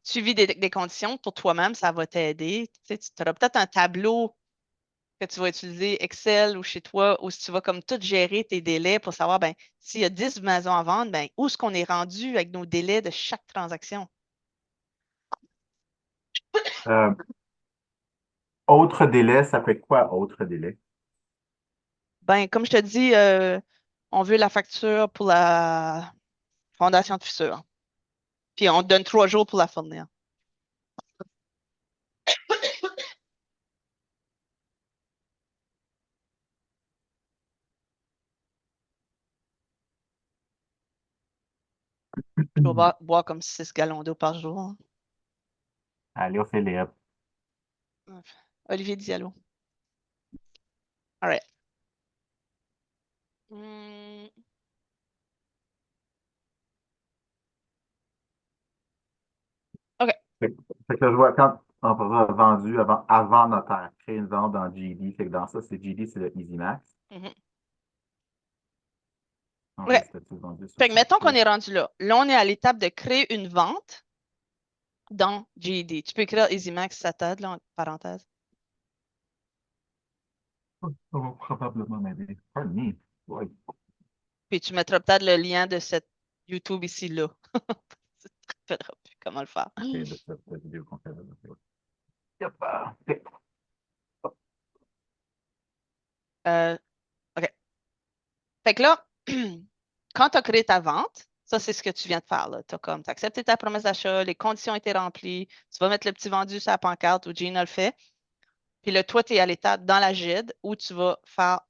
Suivi des conditions pour toi-même, ça va t'aider. Tu sais, tu auras peut-être un tableau que tu vas utiliser Excel ou chez toi, ou si tu vas comme tout gérer tes délais pour savoir, ben, s'il y a 10 maisons à vendre, ben, où est-ce qu'on est rendu avec nos délais de chaque transaction? Euh, autre délai, ça fait quoi, autre délai? Ben, comme je te dis, on veut la facture pour la fondation de fissure. Puis on te donne 3 jours pour la fournir. Je vais boire comme 6 gallons d'eau par jour. Allô, Philippe. Olivier Diallo. All right. Hmm, OK. Fait que je vois quand on va vendu avant notaire, créer une vente dans GD. Fait que dans ça, c'est GD, c'est le EasyMax. Mhm. Changer OK. le statut vendu sur Fait que mettons qu'on Centris. est rendu là. Là, on est à l'étape de créer une vente dans GED. Tu peux écrire EasyMax, ça t'aide, là, en parenthèse. Ça va probablement m'aider. Pardon me. Ouais. Puis tu mettras peut-être le lien de cette YouTube ici, là. Tu te rappelleras plus comment le faire. OK, de cette vidéo qu'on fait là. Yep. OK. Euh, OK. Fait que là, quand tu as créé ta vente, ça, c'est ce que tu viens de faire, là. Tu as comme, t'as accepté ta promesse d'achat, les conditions ont été remplies, tu vas mettre le petit vendu sur la pancarte où Gina le fait. Puis là, toi, tu es à l'étape dans la GID où tu vas faire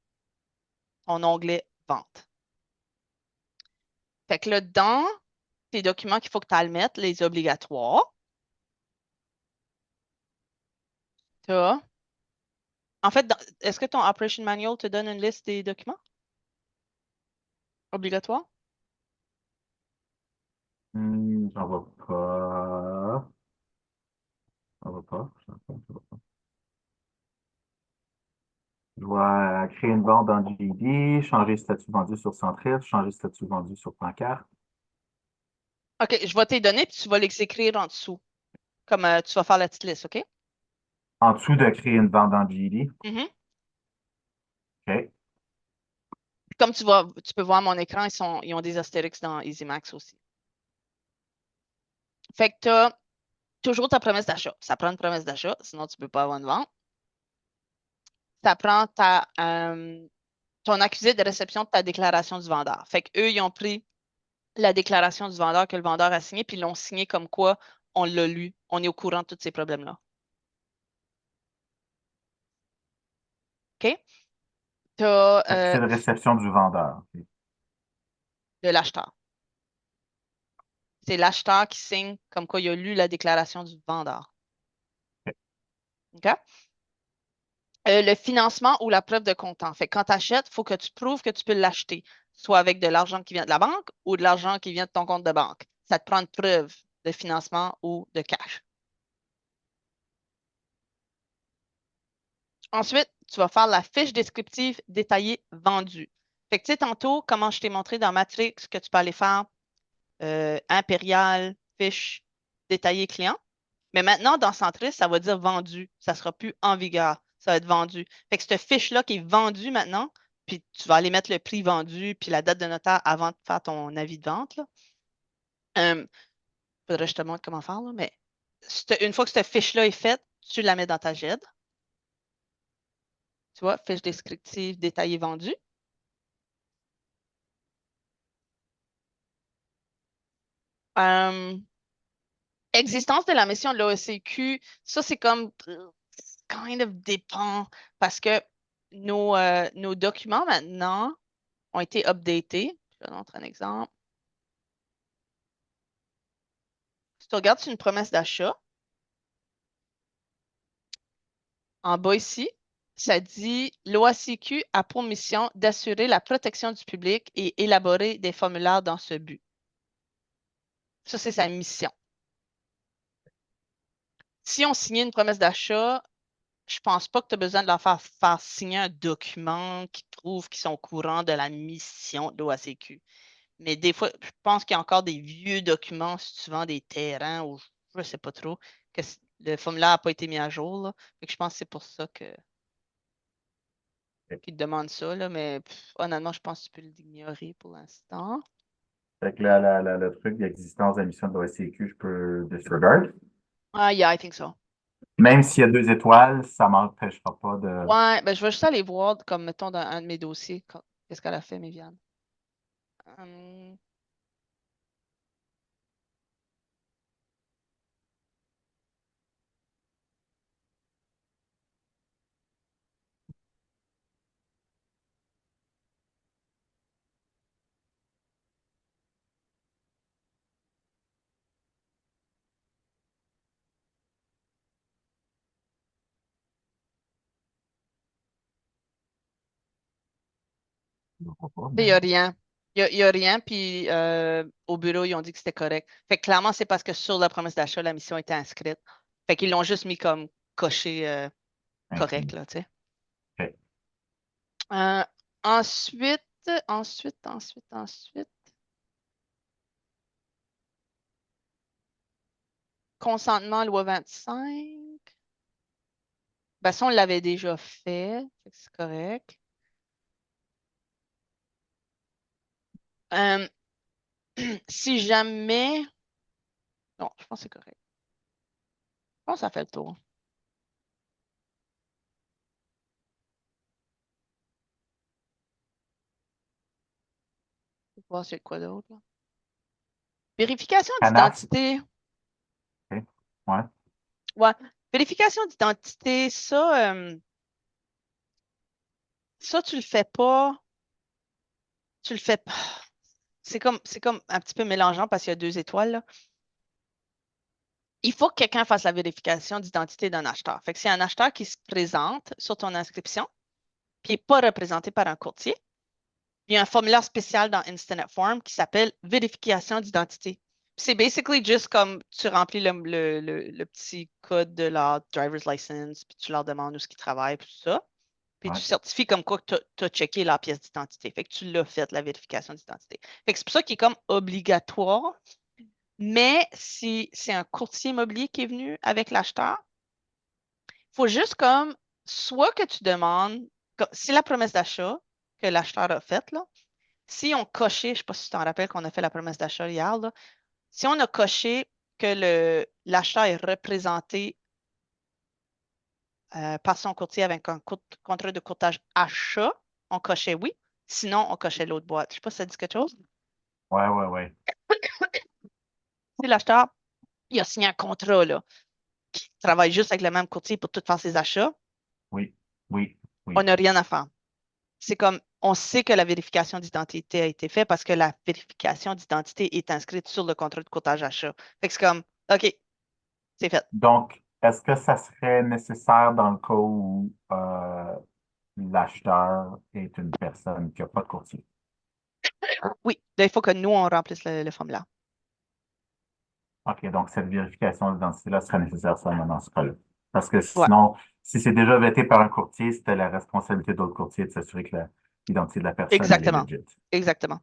ton onglet vente. Fait que là, dans tes documents qu'il faut que tu ailles mettre, les obligatoires, tu as. En fait, est-ce que ton Operation Manual te donne une liste des documents obligatoires? J'en vois pas. J'en vois pas. J'en vois pas. Je dois créer une vente dans GD, changer le statut vendu sur Centris, changer le statut vendu sur pancarte. OK, je vais te les donner, puis tu vas les écrire en dessous, comme tu vas faire la petite liste, OK? En dessous de créer une vente dans GD. Mhm. OK. Comme tu peux voir mon écran, ils ont des astérix dans EasyMax aussi. Fait que tu as toujours ta promesse d'achat. Ça prend une promesse d'achat, sinon tu ne peux pas avoir une vente. Ça prend ton accusé de réception de ta déclaration du vendeur. Fait qu'eux, ils ont pris la déclaration du vendeur que le vendeur a signée, puis ils l'ont signé comme quoi on l'a lu. On est au courant de tous ces problèmes-là. OK? Tu as Accès de réception du vendeur. OK. de l'acheteur. C'est l'acheteur qui signe comme quoi il a lu la déclaration du vendeur. OK? Le financement ou la preuve de comptant. Fait que quand tu achètes, il faut que tu prouves que tu peux l'acheter, soit avec de l'argent qui vient de la banque ou de l'argent qui vient de ton compte de banque. Ça te prend une preuve de financement ou de cash. Ensuite, tu vas faire la fiche descriptive détaillée vendue. Fait que tu sais, tantôt, comment je t'ai montré dans Matrix que tu peux aller faire Impérial, fiche détaillée client. Mais maintenant, dans Centris, ça va dire vendu. Ça ne sera plus en vigueur. Ça va être vendu. Fait que cette fiche-là qui est vendue maintenant, puis tu vas aller mettre le prix vendu, puis la date de notaire avant de faire ton avis de vente, là. Faudrait que je te montre comment faire, là, mais une fois que cette fiche-là est faite, tu la mets dans ta GED. Tu vois, fiche descriptive détaillée vendue. Euh, Existence de la mission de l'OSCQ, ça, c'est comme kind of dépend parce que nos documents maintenant ont été updatés. Je te montre un exemple. Si tu regardes sur une promesse d'achat, en bas ici, ça dit l'OACQ a pour mission d'assurer la protection du public et élaborer des formulaires dans ce but. Ça, c'est sa mission. Si on signait une promesse d'achat, je pense pas que tu as besoin de leur faire signer un document qui prouve qu'ils sont au courant de la mission de l'OACQ. Mais des fois, je pense qu'il y a encore des vieux documents si tu vends des terrains ou je ne sais pas trop, que le formulaire n'a pas été mis à jour, là. Fait que je pense que c'est pour ça que. Ok. qui te demande ça, là, mais honnêtement, je pense que tu peux l'ignorer pour l'instant. Fait que le truc d'existence d'émission de l'OSCQ, je peux disregard. Ah, yeah, I think so. Même s'il y a 2 étoiles, ça m'empêchera pas de. Ouais, ben je vais juste aller voir, comme mettons dans un de mes dossiers, qu'est-ce qu'elle a fait, Méviane. Hum, Je vois pas, Il mais. n'y a rien. Il y a rien, puis au bureau, ils ont dit que c'était correct. Fait que clairement, c'est parce que sur la promesse d'achat, la mission était inscrite. Fait qu'ils l'ont juste mis comme coché correct, Inclus. là, tu sais. Ok. Euh, ensuite, ensuite, consentement, loi 25. Ben, ça, on l'avait déjà fait que c'est correct. Euh, si jamais. Non, je pense que c'est correct. Je pense que ça fait le tour. Je vais voir c'est quoi d'autre, là. Vérification Canas. d'identité. Ok. Ouais. Ouais. Vérification d'identité, ça, tu le fais pas. Tu le fais pas. C'est comme un petit peu mélangeant parce qu'il y a 2 étoiles, là. Il faut que quelqu'un fasse la vérification d'identité d'un acheteur. Fait que c'est un acheteur qui se présente sur ton inscription, puis n'est pas représenté par un courtier. Il y a un formulaire spécial dans Instinet Form qui s'appelle vérification d'identité. C'est basically juste comme tu remplis le petit code de leur driver's license, puis tu leur demandes où est-ce qu'ils travaillent, puis tout ça. Puis tu Ouais. certifies comme quoi que tu as checké la pièce d'identité. Fait que tu l'as fait, la vérification d'identité. Fait que c'est pour ça qu'il est comme obligatoire. Mais si c'est un courtier immobilier qui est venu avec l'acheteur, il faut juste comme soit que tu demandes, c'est la promesse d'achat que l'acheteur a faite, là. Si on cochait, je ne sais pas si tu t'en rappelles qu'on a fait la promesse d'achat hier, là, si on a coché que l'acheteur est représenté par son courtier avec un contrat de courtage achat, on cochait oui. Sinon, on cochait l'autre boîte. Je ne sais pas si ça dit quelque chose. Ouais, ouais, ouais. Si l'acheteur, il a signé un contrat, là, qui travaille juste avec le même courtier pour tout faire ses achats, Oui, oui, on oui. n'a rien à faire. C'est comme, on sait que la vérification d'identité a été faite parce que la vérification d'identité est inscrite sur le contrat de courtage achat. Fait que c'est comme, OK, c'est fait. Donc, est-ce que ça serait nécessaire dans le cas où l'acheteur est une personne qui n'a pas de courtier? Oui, là, il faut que nous, on remplisse le formulaire. OK, donc cette vérification d'identité-là serait nécessaire seulement dans ce cas-là. Parce que Ouais, sinon, si c'est déjà vêté par un courtier, c'était la responsabilité d'autres courtiers de s'assurer que l'identité de la personne, elle est exactement. legit. Exactement.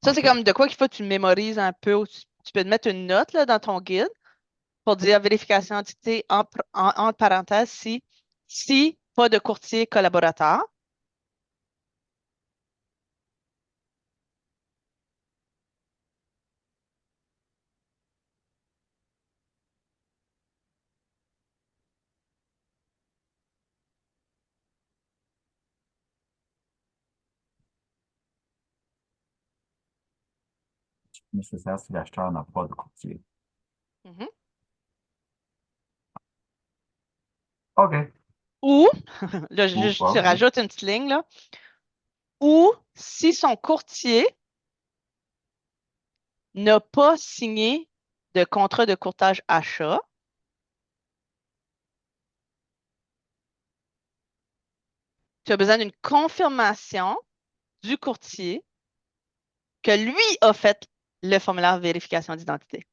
Ça, c'est OK. comme de quoi qu'il faut que tu mémorises un peu. Ou tu peux te mettre une note là, dans ton guide pour dire vérification d'identité entre parenthèses si pas de courtier collaborateur. Nécessaire si l'acheteur n'a pas de courtier. Mhm. OK. Ou, là, Ou je pas, oui. rajoute une petite ligne, là. Ou si son courtier n'a pas signé de contrat de courtage achat, tu as besoin d'une confirmation du courtier que lui a fait le formulaire de vérification d'identité.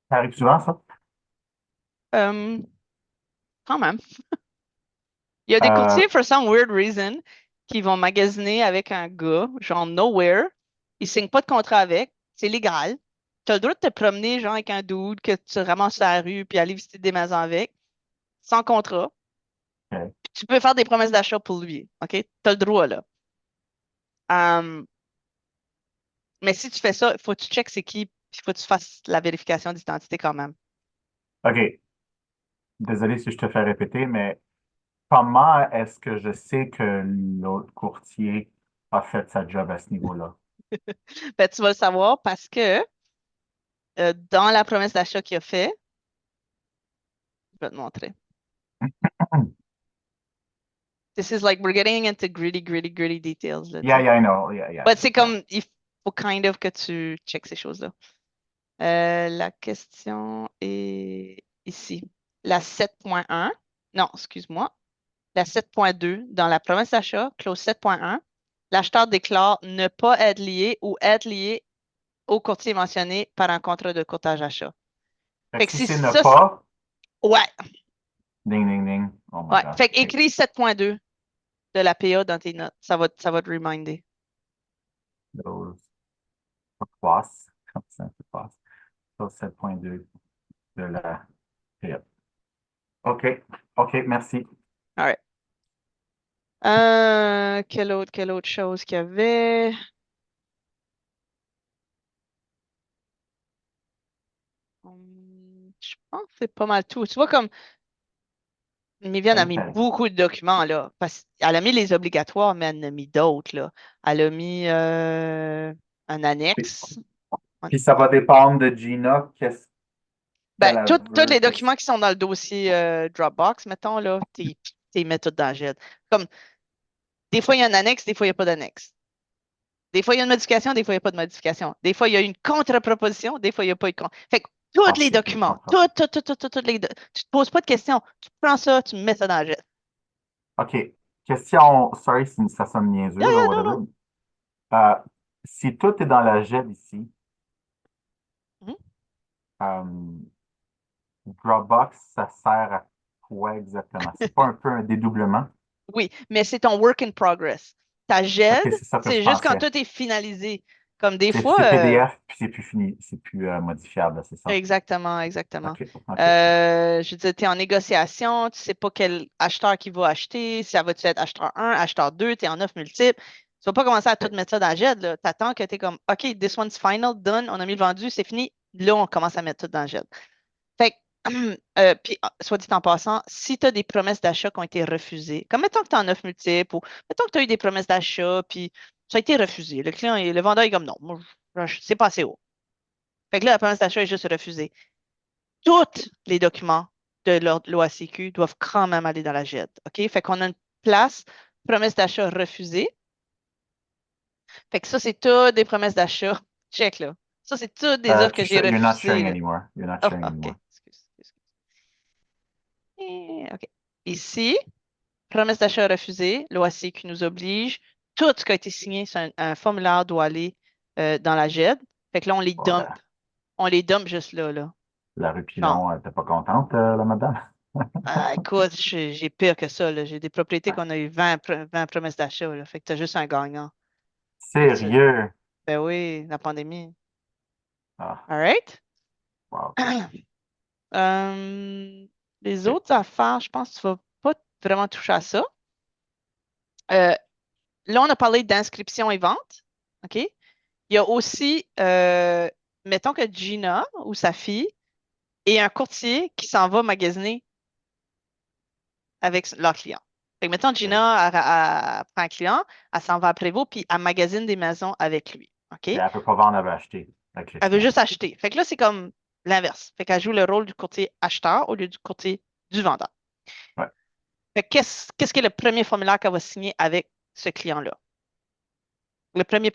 Ça arrive souvent, ça? Euh, quand même. Il y a des Euh, courtiers, for some weird reason, qui vont magasiner avec un gars, genre nowhere. Ils signent pas de contrat avec. C'est légal. Tu as le droit de te promener, genre, avec un dude que tu ramasses sur la rue puis aller visiter des maisons avec, sans contrat. ok, Puis tu peux faire des promesses d'achat pour lui. OK? Tu as le droit, là. Um, mais si tu fais ça, il faut que tu checkes c'est qui, puis il faut que tu fasses la vérification d'identité quand même. OK. Désolé si je te fais répéter, mais comment est-ce que je sais que l'autre courtier a fait sa job à ce niveau-là? Ben, tu vas le savoir parce que dans la promesse d'achat qu'il a fait, je vais te montrer. This is like, we're getting into gritty details, là, tu Yeah, sais. yeah, I know. Yeah, yeah, But c'est yeah. comme, il faut kind of que tu checkes ces choses-là. La question est ici. La 7.1, non, excuse-moi. La 7.2, dans la promesse d'achat, clause 7.1, l'acheteur déclare ne pas être lié ou être lié au courtier mentionné par un contrat de courtage achat. Fait Fait que que si si c'est ne ça, pas, ouais, ding, ding, ding. Oh my ouais. gosh. Fait que OK. écris 7.2 de la PA dans tes notes. Ça va te reminder. Those passe, comme ça, ça passe. Those 7.2 de la PA. OK. OK, merci. All right. Quelle autre chose qu'il y avait? Je pense que c'est pas mal tout. Tu vois, comme Miviane a Salut, mis salut. beaucoup de documents, là. Parce qu'elle a mis les obligatoires, mais elle en a mis d'autres, là. Elle a mis un Puis, annexe. puis ça va dépendre de Gina, qu'est-ce Ben, qu'elle tous veut. les documents qui sont dans le dossier Dropbox, mettons, là, t'es mets tout dans la GED. Comme, des fois, il y a un annexe, des fois, il n'y a pas d'annexe. Des fois, il y a une modification, des fois, il n'y a pas de modification. Des fois, il y a une contre-proposition, des fois, il n'y a pas eu de contre. Fait que tous Ah, les c'est plus documents, contre. tu te poses pas de questions. Tu prends ça, tu mets ça dans la GED. OK. Question, sorry si ça sonne niaiseux, Yeah, là, yeah, non, whatever. non. Euh, si tout est dans la GED ici, Mhm. euh, Dropbox, ça sert à quoi exactement? C'est pas un peu un dédoublement? Oui, mais c'est ton work in progress. Ta OK, GED, c'est ça que je c'est juste quand pensais. tout est finalisé. Comme des fois, C'est PDF, puis c'est plus fini, c'est plus modifiable, c'est ça? exactement, exactement. OK, OK. Je veux dire, tu es en négociation, tu sais pas quel acheteur qui va acheter, si ça va-tu être acheteur 1, acheteur 2, tu es en offre multiple. Tu vas pas commencer à tout OK. mettre ça dans la GED, là. Tu attends que tu es comme, OK, this one's final, done, on a mis le vendu, c'est fini. Là, on commence à mettre tout dans la GED. Fait que, puis, soit dit en passant, si tu as des promesses d'achat qui ont été refusées, comme mettons que tu es en offre multiple ou mettons que tu as eu des promesses d'achat, puis ça a été refusé. Le client, le vendeur est comme non, moi, c'est pas assez haut. Fait que là, la promesse d'achat est juste refusée. Tous les documents de l'OACQ doivent quand même aller dans la GED. OK? Fait qu'on a une place, promesse d'achat refusée. Fait que ça, c'est tout des promesses d'achat. Check, là. Ça, c'est toutes des offres que j'ai You're not refusées, sharing là. anymore. You're not Oh, sharing OK. anymore. Excuse. OK. Ici, promesse d'achat refusée, l'OACQ nous oblige. Tout ce qui a été signé sur un formulaire doit aller dans la GED. Fait que là, on les dump. Voilà. On les dump juste là, là. La rue Genre, Pilon, t'es pas contente, la madame? écoute, j'ai pire que ça, là. J'ai des propriétés qu'on a eu 20 promesses d'achat, là. Fait que t'as juste un gagnant. Fait que Sérieux? ben oui, la pandémie. Ah, All right? wow. Euh, les OK. autres affaires, je pense que tu vas pas vraiment toucher à ça. Euh, là, on a parlé d'inscription et vente. OK? Il y a aussi, mettons que Gina ou sa fille est un courtier qui s'en va magasiner avec leur client. Fait que, mettons, OK. Gina prend un client, elle s'en va à Prévost, puis elle magasine des maisons avec lui. OK? Mais elle peut pas vendre, elle veut acheter avec le Elle veut client. juste acheter. Fait que là, c'est comme l'inverse. Fait qu'elle joue le rôle du courtier acheteur au lieu du courtier du vendeur. Ouais. Fait que qu'est-ce qui est le premier formulaire qu'elle va signer avec ce client-là? Le premier.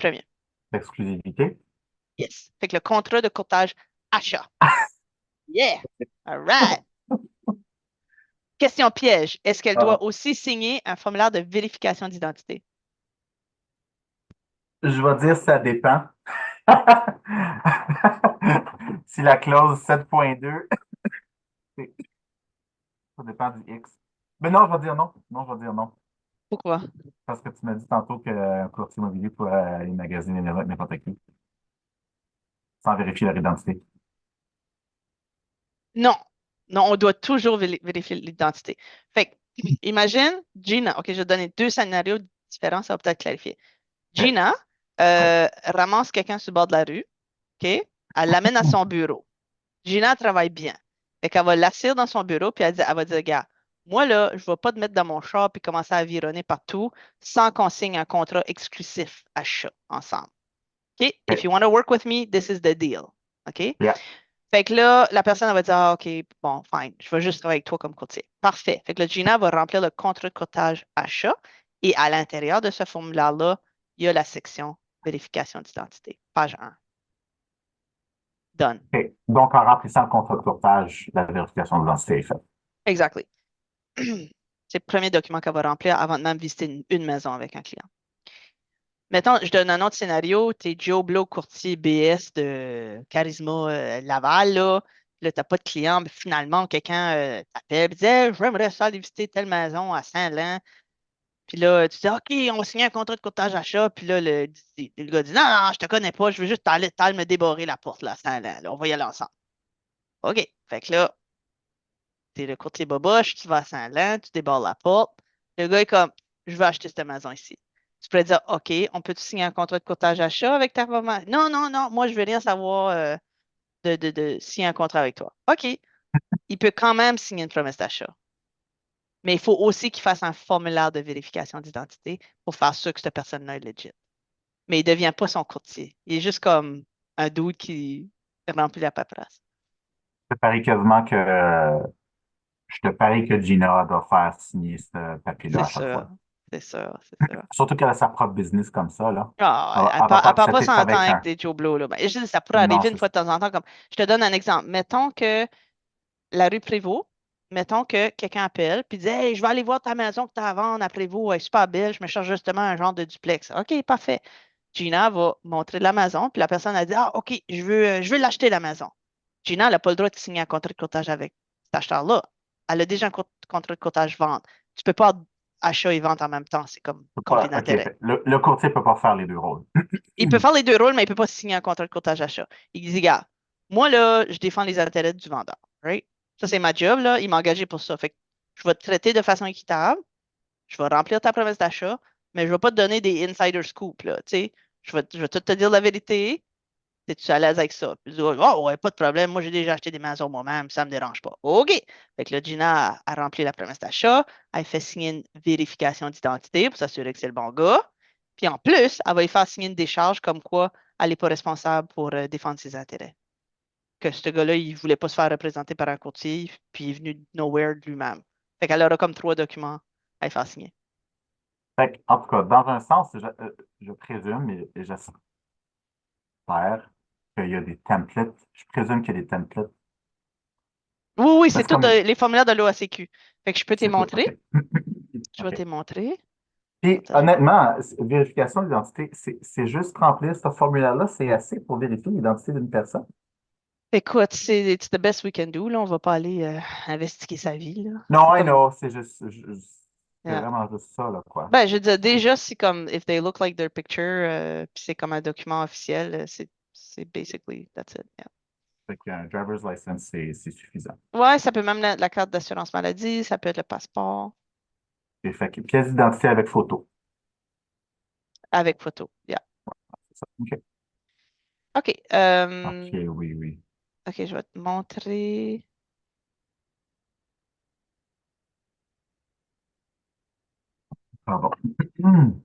L'exclusivité? Yes. Fait que le contrat de courtage achat. Yeah. All right. Question piège. Est-ce qu'elle Ah, doit aussi signer un formulaire de vérification d'identité? je vais dire ça dépend. Si la clause 7.2, ça dépend du X. Mais non, je vais dire non. Non, je vais dire non. Pourquoi? Parce que tu m'as dit tantôt qu'un courtier immobilier pourrait aller magasiner n'importe qui sans vérifier leur identité. Non. Non, on doit toujours vérifier l'identité. Fait que, imagine, Gina, OK, je vais te donner deux scénarios différents, ça va peut-être clarifier. OK. Gina Ouais. ramasse quelqu'un sur le bord de la rue, OK? Elle l'amène à son bureau. Gina travaille bien. Fait qu'elle va l'asseoir dans son bureau, puis elle va dire, gars, moi, là, je ne vais pas te mettre dans mon char puis commencer à vironner partout sans qu'on signe un contrat exclusif achat ensemble. OK? If OK. you want to work with me, this is the deal. OK? Yeah. Fait que là, la personne elle va dire, ah, OK, bon, fine, je vais juste travailler avec toi comme courtier. Parfait. Fait que là, Gina va remplir le contrat de courtage achat et à l'intérieur de ce formulaire-là, il y a la section vérification d'identité. Page 1. Done. OK. Donc, en remplissant le contrat de courtage, la vérification de l'identité est faite. Exactly. C'est le premier document qu'elle va remplir avant de même visiter une maison avec un client. Mettons, je donne un autre scénario. Tu es Joe Blow, courtier BS de Charisma Laval, là. Là, tu n'as pas de client, mais finalement, quelqu'un t'appelle et dit Hey, j'aimerais ça aller visiter telle maison à Saint-Lin. Puis là, tu dis OK, on va signer un contrat de courtage achat. Puis là, le gars dit Non, non, je te connais pas, je veux juste t'aller me débarrer la porte là, à Saint-Lin. Là, on va y aller ensemble. OK. Fait que là, tu es le courtier boboche, tu vas à Saint-Lin, tu débarres la porte. Le gars est comme, je veux acheter cette maison ici. Tu pourrais dire, OK, on peut-tu signer un contrat de courtage achat avec ta maman? Non, non, non, moi, je veux rien savoir de signer un contrat avec toi. OK, il peut quand même signer une promesse d'achat. Mais il faut aussi qu'il fasse un formulaire de vérification d'identité pour faire sûr que cette personne-là est legit. Mais il ne devient pas son courtier. Il est juste comme un dude qui remplit la paperasse. Je te parie quasiment que je te parie que Gina doit faire signer ce papier-là C'est à chaque sûr, fois. c'est sûr, c'est sûr. Surtout qu'elle a sa propre business comme ça, là. Ah, Elle va pas elle part pas accepter de son temps travailler avec avec un. des Joe Blow, là. Ben, je dis, ça pourrait Non, arriver une c'est fois ça. de temps en temps. Comme, je te donne un exemple. Mettons que la rue Prévost, mettons que quelqu'un appelle puis dit Hey, je vais aller voir ta maison que tu as à vendre à Prévost, elle est super belle, je me cherche justement un genre de duplex. OK, parfait. Gina va montrer la maison, puis la personne a dit Ah, OK, je veux l'acheter la maison. Gina, elle n'a pas le droit de signer un contrat de courtage avec cet acheteur-là. Elle a déjà un contrat de courtage vente. Tu ne peux pas achat et vente en même temps, c'est comme conflit OK, d'intérêt. le courtier ne peut pas faire les deux rôles. Il peut faire les deux rôles, mais il ne peut pas signer un contrat de courtage achat. Il dit, gars, moi, là, je défends les intérêts du vendeur. Right? Ça, c'est ma job, là. Il m'a engagé pour ça. Fait que je vais te traiter de façon équitable. Je vais remplir ta promesse d'achat, mais je ne vais pas te donner des insider scoops, là. Tu sais, je vais tout te dire la vérité. Es-tu à l'aise avec ça? Puis, il dit, oh, ouais, pas de problème. Moi, j'ai déjà acheté des maisons moi-même. Ça ne me dérange pas. OK. Fait que là, Gina a rempli la promesse d'achat. Elle fait signer une vérification d'identité pour s'assurer que c'est le bon gars. Puis en plus, elle va lui faire signer une décharge comme quoi elle n'est pas responsable pour défendre ses intérêts. Que ce gars-là, il ne voulait pas se faire représenter par un courtier, puis il est venu de nowhere de lui-même. Fait qu'elle aura comme trois documents à lui faire signer. Fait que, en tout cas, dans un sens, je présume et j'espère qu'il y a des templates. Je présume qu'il y a des templates. Oui, oui, c'est Parce que tout comme les formulaires de l'OACQ. Fait que je peux te les c'est tout, montrer. OK. Je vais te OK. les montrer. Puis, Attends, honnêtement, vérification d'identité, c'est juste remplir ce formulaire-là, c'est assez pour vérifier l'identité d'une personne. écoute, c'est it's the best we can do, là. On va pas aller investiguer sa vie, là. Non, C'est I comme. know, c'est Yeah. vraiment juste ça, là, quoi. Ben, je veux dire, déjà, c'est comme if they look like their picture, puis c'est comme un document officiel, c'est basically that's it. Yeah. Fait qu'un driver's license, c'est suffisant. Ouais, ça peut même la carte d'assurance maladie, ça peut être le passeport Et fait que pièce d'identité avec photo. avec photo. Yeah. C'est ça. OK. OK. OK, oui, oui. OK, je vais te montrer. Ah bon. Hmm.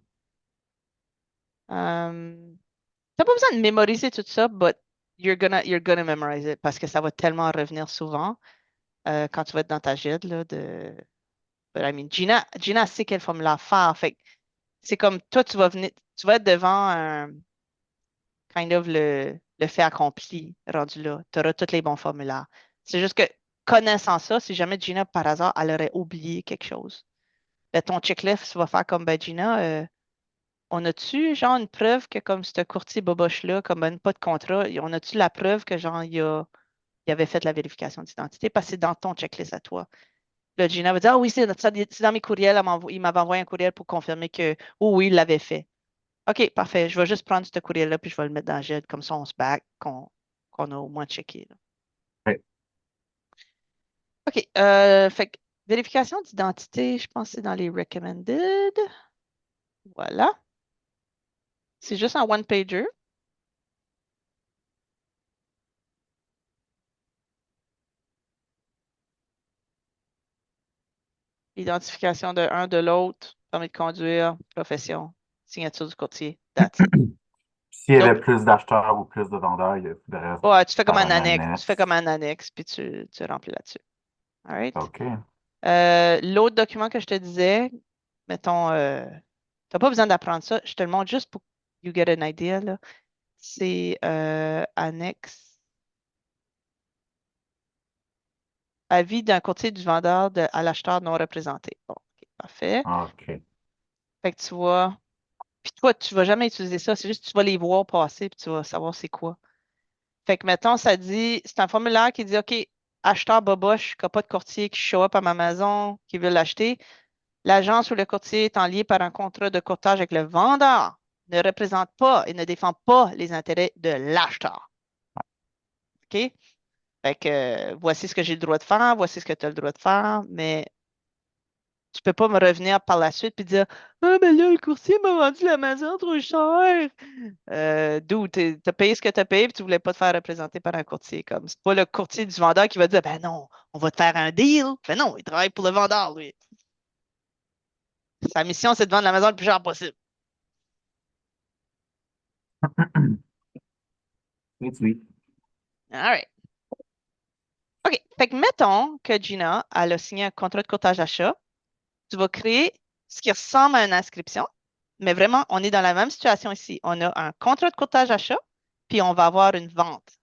T'as pas besoin de mémoriser tout ça, but you're gonna memorize it parce que ça va tellement revenir souvent quand tu vas être dans ta GID là, but I mean, Gina sait quel formulaire faire. Fait que c'est comme toi, tu vas être devant kind of le fait accompli rendu là. Tu auras tous les bons formulaires. C'est juste que connaissant ça, si jamais Gina, par hasard, elle aurait oublié quelque chose, ben, ton checklist va faire comme ben Gina, on a-tu genre une preuve que comme ce courtier boboche-là, comme ben, pas de contrat, on a-tu la preuve que genre il avait fait la vérification d'identité? Parce que c'est dans ton checklist à toi. Là, Gina va dire, ah oui, c'est dans mes courriels. Il m'avait envoyé un courriel pour confirmer que, oh oui, il l'avait fait. OK, parfait. Je vais juste prendre ce courriel-là puis je vais le mettre dans le jet. Comme ça, on se back, qu'on a au moins checké, là. OK. OK. Fait que vérification d'identité, je pense que c'est dans les recommended. Voilà. C'est juste un one-pager. Identification de un de l'autre, permis de conduire, profession, signature du courtier. That's it. S'il y avait Nope. plus d'acheteurs ou plus de vendeurs, il faudrait Ouais, tu fais comme faire un un annexe. Tu fais comme annexe. un annexe, puis tu remplis là-dessus. All right? OK. L'autre document que je te disais, mettons, tu n'as pas besoin d'apprendre ça. Je te le montre juste pour que you get an idea, là. C'est annexe. Avis d'un courtier du vendeur à l'acheteur non représenté. Bon, OK, parfait. OK. Fait que tu vois. Puis toi, tu vas jamais utiliser ça. C'est juste que tu vas les voir passer, puis tu vas savoir c'est quoi. Fait que, mettons, ça dit, c'est un formulaire qui dit, OK, acheteur boboche, qui n'a pas de courtier, qui show up à ma maison, qui veut l'acheter. L'agence ou le courtier étant lié par un contrat de courtage avec le vendeur ne représente pas et ne défend pas les intérêts de l'acheteur. OK? Fait que voici ce que j'ai le droit de faire, voici ce que tu as le droit de faire, mais tu peux pas me revenir par la suite et dire ah, mais là, le courtier m'a vendu la maison trop cher. D'où t'as payé ce que t'as payé et tu voulais pas te faire représenter par un courtier. Comme c'est pas le courtier du vendeur qui va dire ben non, on va te faire un deal. Ben non, il travaille pour le vendeur, lui. Sa mission, c'est de vendre la maison le plus cher possible. Oui, oui. All right. OK. Fait que mettons que Gina, elle a signé un contrat de courtage d'achat. Tu vas créer ce qui ressemble à une inscription, mais vraiment, on est dans la même situation ici. On a un contrat de courtage d'achat, puis on va avoir une vente.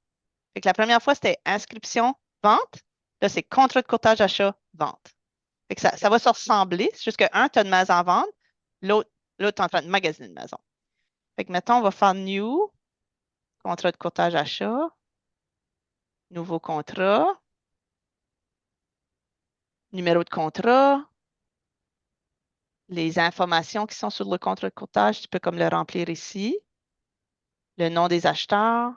Fait que la première fois, c'était inscription, vente. Là, c'est contrat de courtage d'achat, vente. Fait que ça va se ressembler. C'est juste que un, tu as une maison à vendre, l'autre, l'autre, tu es en train de magasiner une maison. Fait que mettons, on va faire new, contrat de courtage achat, nouveau contrat, numéro de contrat, les informations qui sont sur le contrat de courtage, tu peux comme le remplir ici, le nom des acheteurs,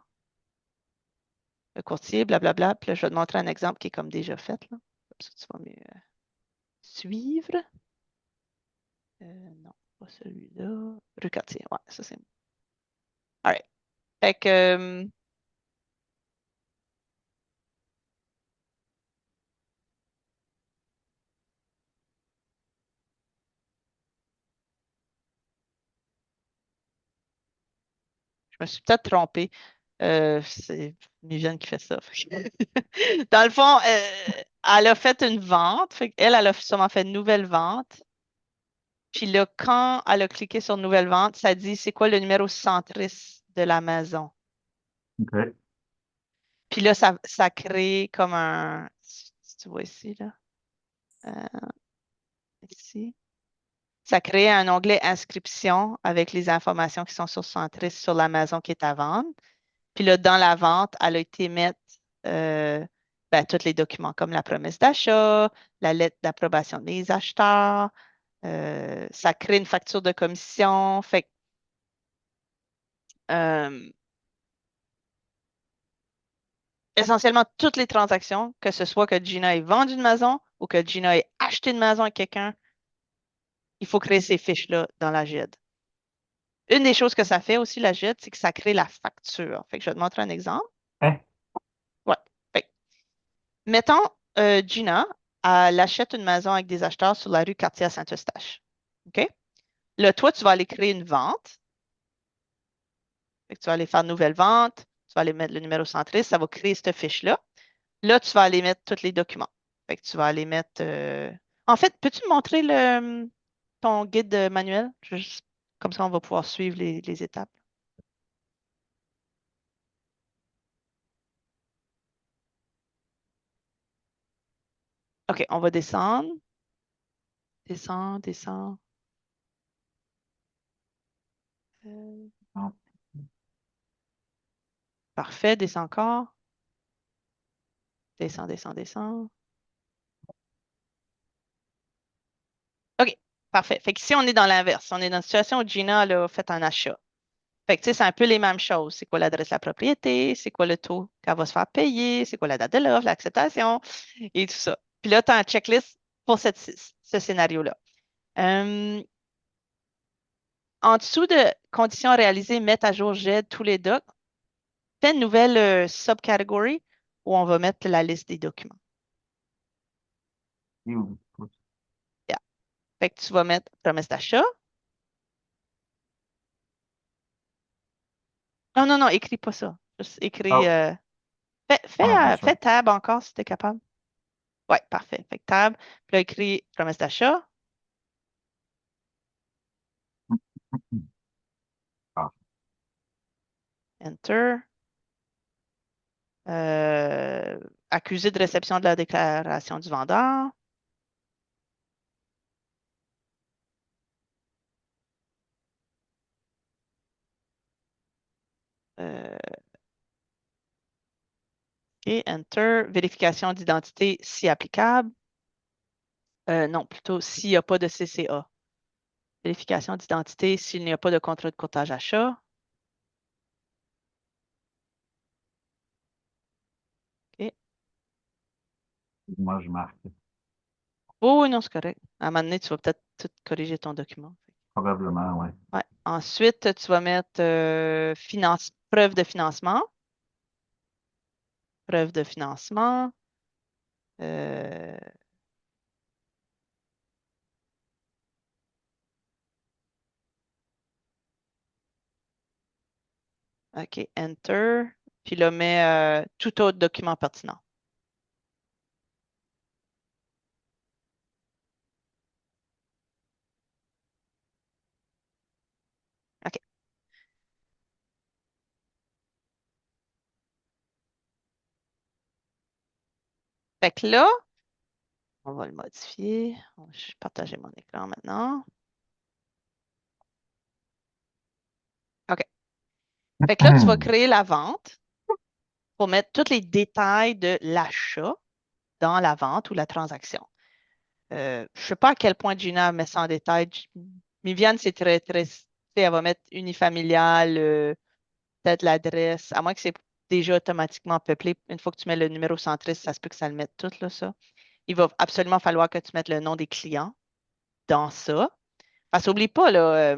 le courtier, blablabla. Puis là, je vais te montrer un exemple qui est comme déjà fait, là. Comme ça, tu vas mieux suivre. Non, pas celui-là. Rue Cartier, ouais, ça c'est bon. All right. Fait que, je me suis peut-être trompée. C'est Mégane qui fait ça. Fait que dans le fond, elle a fait une vente. Fait qu'elle, elle a sûrement fait une nouvelle vente. Puis là, quand elle a cliqué sur nouvelle vente, ça dit c'est quoi le numéro centriste de la maison. OK. Puis là, ça crée comme un. Si tu vois ici, là. euh, ici. Ça crée un onglet inscription avec les informations qui sont sur centriste sur la maison qui est à vendre. Puis là, dans la vente, elle a été mettre ben, tous les documents comme la promesse d'achat, la lettre d'approbation des acheteurs. Ça crée une facture de commission. Fait que, euh, essentiellement, toutes les transactions, que ce soit que Gina ait vendu une maison ou que Gina ait acheté une maison à quelqu'un, il faut créer ces fiches-là dans la GID. Une des choses que ça fait aussi, la GID, c'est que ça crée la facture. Fait que je vais te montrer un exemple. Hein? Ouais. Fait que, mettons, Gina, elle achète une maison avec des acheteurs sur la rue Cartier à Saint-Eustache. OK? Là, toi, tu vas aller créer une vente. Fait que tu vas aller faire nouvelle vente. Tu vas aller mettre le numéro centriste. Ça va créer cette fiche-là. Là, tu vas aller mettre tous les documents. Fait que tu vas aller mettre. En fait, peux-tu me montrer ton guide manuel? Comme ça, on va pouvoir suivre les étapes. OK, on va descendre. Descendre, descendre. Euh, Non. Parfait, descends encore. Descends, descends, descends. Parfait. Fait que si on est dans l'inverse, on est dans une situation où Gina là, a fait un achat. Fait que, tu sais, c'est un peu les mêmes choses. C'est quoi l'adresse de la propriété? C'est quoi le taux qu'elle va se faire payer? C'est quoi la date de l'offre, l'acceptation et tout ça. Puis là, tu as un checklist pour ce scénario-là. Euh, En dessous de conditions réalisées, mettre à jour GED tous les docs, fais une nouvelle subcategory où on va mettre la liste des documents. You. Yeah. Fait que tu vas mettre promesse d'achat. Non, non, non, écris pas ça. Juste écris. Oh, promesse Fais d'achat. tab encore si tu es capable. Ouais, parfait. Fait que tab. Puis là, écris promesse d'achat. Ah, Enter. Euh, Accusé de réception de la déclaration du vendeur. Euh, OK, Enter. Vérification d'identité si applicable. Non, plutôt s'il n'y a pas de CCA. Vérification d'identité s'il n'y a pas de contrat de courtage achat. OK. moi, je marque. Oh, oui, non, c'est correct. À un moment donné, tu vas peut-être tout corriger ton document. Probablement, oui. Ouais. Ensuite, tu vas mettre preuve de financement. Preuve de financement. Euh, OK, Enter. Puis là, mets tout autre document pertinent. OK. Fait que là, on va le modifier. Je vais partager mon écran maintenant. OK. Fait que là, tu vas créer la vente pour mettre tous les détails de l'achat dans la vente ou la transaction. Je ne sais pas à quel point Gina met ça en détail. Viviane, c'est très, très, tu sais, elle va mettre unifamilial, peut-être l'adresse, à moins que c'est déjà automatiquement peuplé. Une fois que tu mets le numéro centriste, ça se peut que ça le mette tout, là, ça. Il va absolument falloir que tu mettes le nom des clients dans ça. Parce qu'oublie pas, là,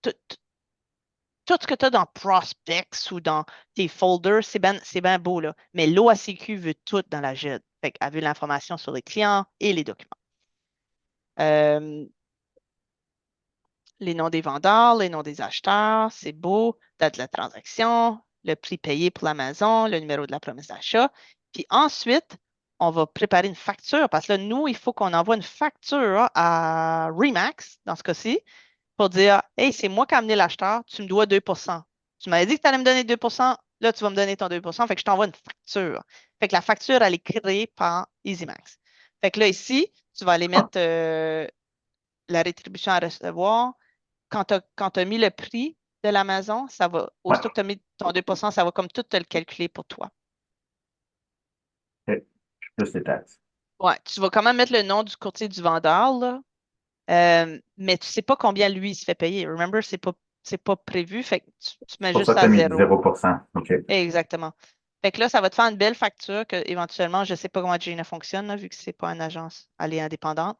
tout, tout ce que tu as dans Prospects ou dans tes folders, c'est ben beau, là. Mais l'OACQ veut tout dans la GED. Fait qu'elle veut l'information sur les clients et les documents. Euh, les noms des vendeurs, les noms des acheteurs, c'est beau, date de la transaction, le prix payé pour la maison, le numéro de la promesse d'achat. Puis ensuite, on va préparer une facture parce que là, nous, il faut qu'on envoie une facture à Remax, dans ce cas-ci, pour dire, hey, c'est moi qui ai amené l'acheteur, tu me dois 2%. Tu m'avais dit que tu allais me donner 2%, là, tu vas me donner ton 2%, fait que je t'envoie une facture. Fait que la facture, elle est créée par EasyMax. Fait que là, ici, tu vas aller mettre la rétribution à recevoir. Quand tu as mis le prix de la maison, ça va, Ouais. aussitôt que tu as mis ton 2%, ça va comme tout te le calculer pour toi. OK. Plus les taxes. Ouais, tu vas quand même mettre le nom du courtier du vendeur, là, mais tu ne sais pas combien lui il se fait payer. Remember, c'est pas prévu, fait que tu C'est mets pour juste ça que ça tu à as mis zéro. 0%. OK. Exactement. Fait que là, ça va te faire une belle facture que éventuellement, je ne sais pas comment Gina fonctionne, là, vu que ce n'est pas une agence, elle est indépendante.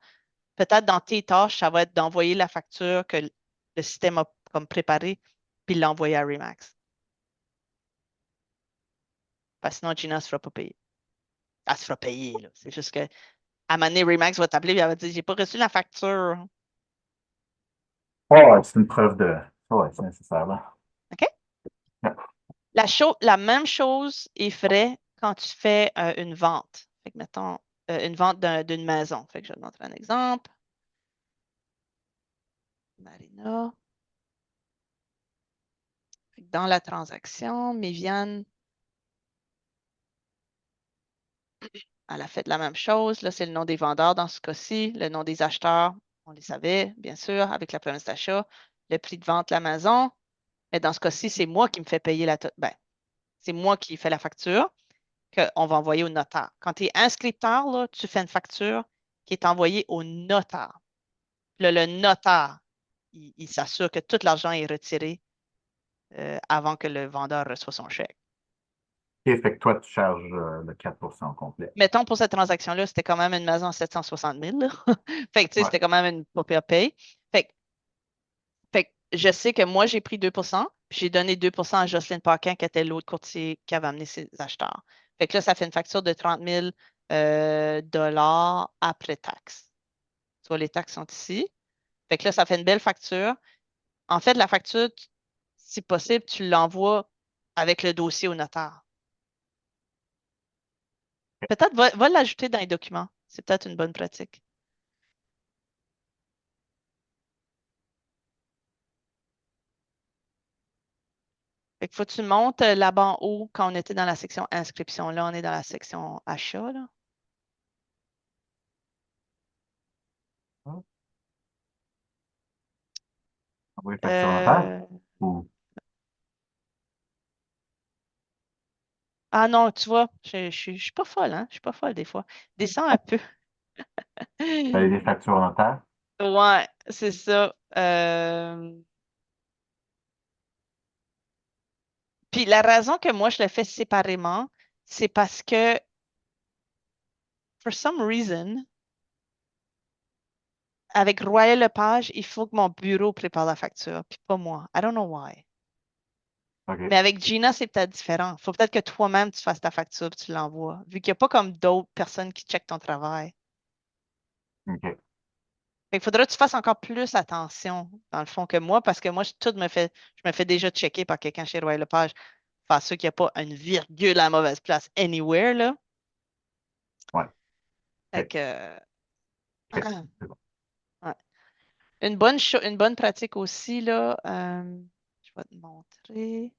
Peut-être dans tes tâches, ça va être d'envoyer la facture que le système a comme préparée, puis l'envoyer à Remax. Parce que sinon, Gina ne se fera pas payer. Elle se fera payer, là. C'est juste que à un moment donné, Remax va t'appeler et elle va te dire, j'ai pas reçu la facture. Oh, ouais, c'est une preuve de. Ouais, c'est nécessaire, là. OK? La même chose est vraie quand tu fais une vente. Fait que, mettons, une vente d'une maison. Fait que je vais te montrer un exemple. Marina. Fait que dans la transaction, Méviane, elle a fait la même chose. Là, c'est le nom des vendeurs dans ce cas-ci. Le nom des acheteurs, on les savait, bien sûr, avec la promesse d'achat. Le prix de vente de la maison. Mais dans ce cas-ci, c'est moi qui me fais payer ben, c'est moi qui fais la facture qu'on va envoyer au notaire. Quand tu es inscripteur, là, tu fais une facture qui est envoyée au notaire. Là, le notaire, il s'assure que tout l'argent est retiré avant que le vendeur reçoive son chèque. OK, fait que toi, tu charges le 4% complet. Mettons pour cette transaction-là, c'était quand même une maison à 760 000, là. Fait que, tu sais, Ouais. c'était quand même une pas pire paye. Fait que, fait que je sais que moi, j'ai pris 2%, puis j'ai donné 2% à Jocelyne Paquin, qui était l'autre courtier qui avait amené ses acheteurs. Fait que là, ça fait une facture de 30 000 dollars après taxes. Tu vois, les taxes sont ici. Fait que là, ça fait une belle facture. En fait, la facture, si possible, tu l'envoies avec le dossier au notaire. Peut-être va l'ajouter dans les documents. C'est peut-être une bonne pratique. Fait que faut que tu montes là-bas en haut quand on était dans la section inscription. Là, on est dans la section achat, là. Ah, envoyer facture en terre? Euh, Ou Ah non, tu vois, je suis pas folle, hein? Je suis pas folle des fois. Descends un peu. payer des factures en terre? Ouais, c'est ça. Puis la raison que moi je le fais séparément, c'est parce que, for some reason, avec Royal Lepage, il faut que mon bureau prépare la facture, puis pas moi. I don't know why. OK. Mais avec Gina, c'est peut-être différent. Il faut peut-être que toi-même, tu fasses ta facture puis tu l'envoies, vu qu'il n'y a pas comme d'autres personnes qui checkent ton travail. OK. Il faudrait que tu fasses encore plus attention, dans le fond, que moi, parce que moi, je me fais déjà checker par quelqu'un chez Royal Lepage. Faire sûr qu'il n'y a pas une virgule à la mauvaise place anywhere, là. Ouais. Fait OK. que, OK. C'est bon. ouais. Une bonne pratique aussi, là, je vais te montrer.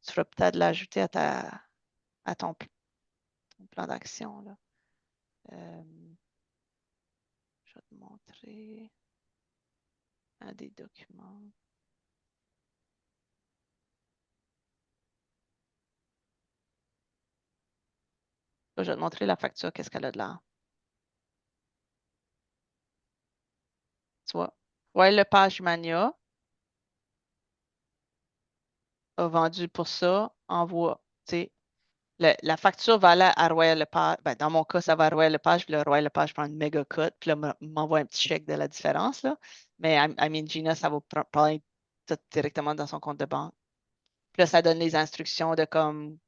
Tu feras peut-être l'ajouter à ton plan d'action, là. Euh, je vais te montrer un des documents. Là, je vais te montrer la facture, qu'est-ce qu'elle a de l'air. Tu vois? Ouais, le Page Mania a vendu pour ça, envoie. Tu sais, la facture va aller à Royal Lepage. Ben, dans mon cas, ça va à Royal Lepage, puis le Royal Lepage prend une méga cut, puis là, m'envoie un petit chèque de la différence, là. Mais I mean, Gina, ça va prendre tout directement dans son compte de banque. Puis là, ça donne les instructions de comme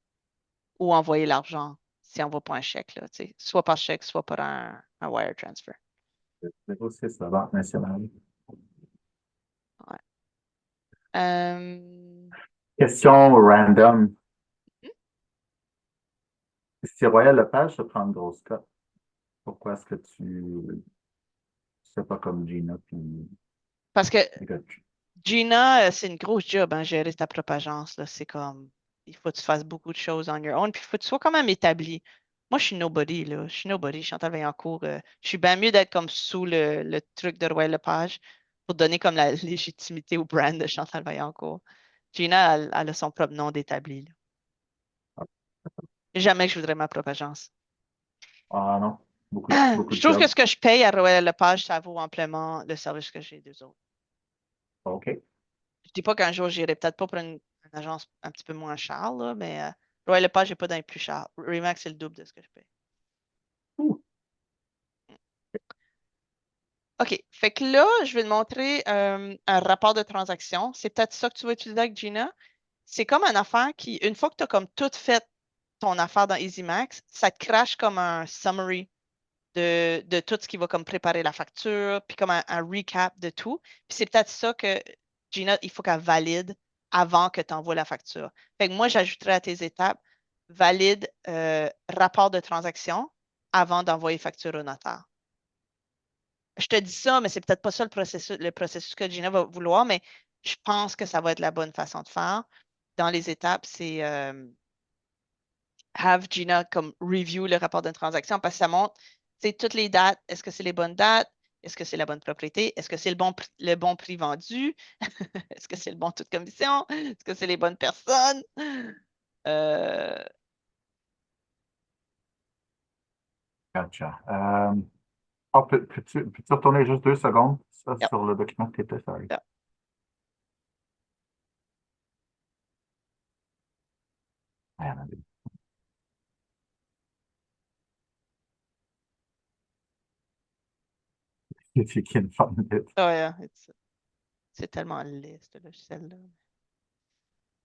où envoyer l'argent si on ne envoie pas un chèque, là, tu sais. Soit par chèque, soit par un wire transfer. 06, la Banque nationale. Ouais. Euh, Question random. Si Royal Lepage se prend une grosse cote, pourquoi est-ce que tu ne fais pas comme Gina puis Parce que les gars Gina, c'est une grosse job, hein, gérer ta propre agence, là. C'est comme, il faut que tu fasses beaucoup de choses on your own, puis il faut que tu sois quand même établi. Moi, je suis nobody, là. Je suis nobody, Chantal Vaillancourt. Je suis bien mieux d'être comme sous le truc de Royal Lepage pour donner comme la légitimité au brand de Chantal Vaillancourt. Gina, elle a son propre nom d'établi, là. Jamais que je voudrais ma propre agence. Ah non, beaucoup Je de trouve que jobs. ce que je paye à Royal Lepage, ça vaut amplement le service que j'ai des autres. OK. Je dis pas qu'un jour, j'irai peut-être pas pour une agence un petit peu moins chère, là, mais Royal Lepage n'est pas dans les plus chers. Remax, c'est le double de ce que je paye. Ouh, OK. Fait que là, je vais te montrer un rapport de transaction. C'est peut-être ça que tu vas utiliser avec Gina. C'est comme une affaire qui, une fois que tu as comme tout fait ton affaire dans EasyMax, ça te crache comme un summary de tout ce qui va comme préparer la facture, puis comme un recap de tout. Puis c'est peut-être ça que Gina, il faut qu'elle valide avant que tu envoies la facture. Fait que moi, j'ajouterai à tes étapes, valide rapport de transaction avant d'envoyer facture au notaire. Je te dis ça, mais c'est peut-être pas ça le processus que Gina va vouloir, mais je pense que ça va être la bonne façon de faire. Dans les étapes, c'est have Gina comme review le rapport de transaction parce que ça montre toutes les dates. Est-ce que c'est les bonnes dates? Est-ce que c'est la bonne propriété? Est-ce que c'est le bon prix vendu? Est-ce que c'est le bon taux de commission? Est-ce que c'est les bonnes personnes? Euh, gotcha. Ah, peux-tu retourner juste 2 secondes Yep, sur le document que tu étais, sorry. yep. Ah, non, c'est qui une forme de- Oh, yeah, c'est tellement laid, ce logiciel-là.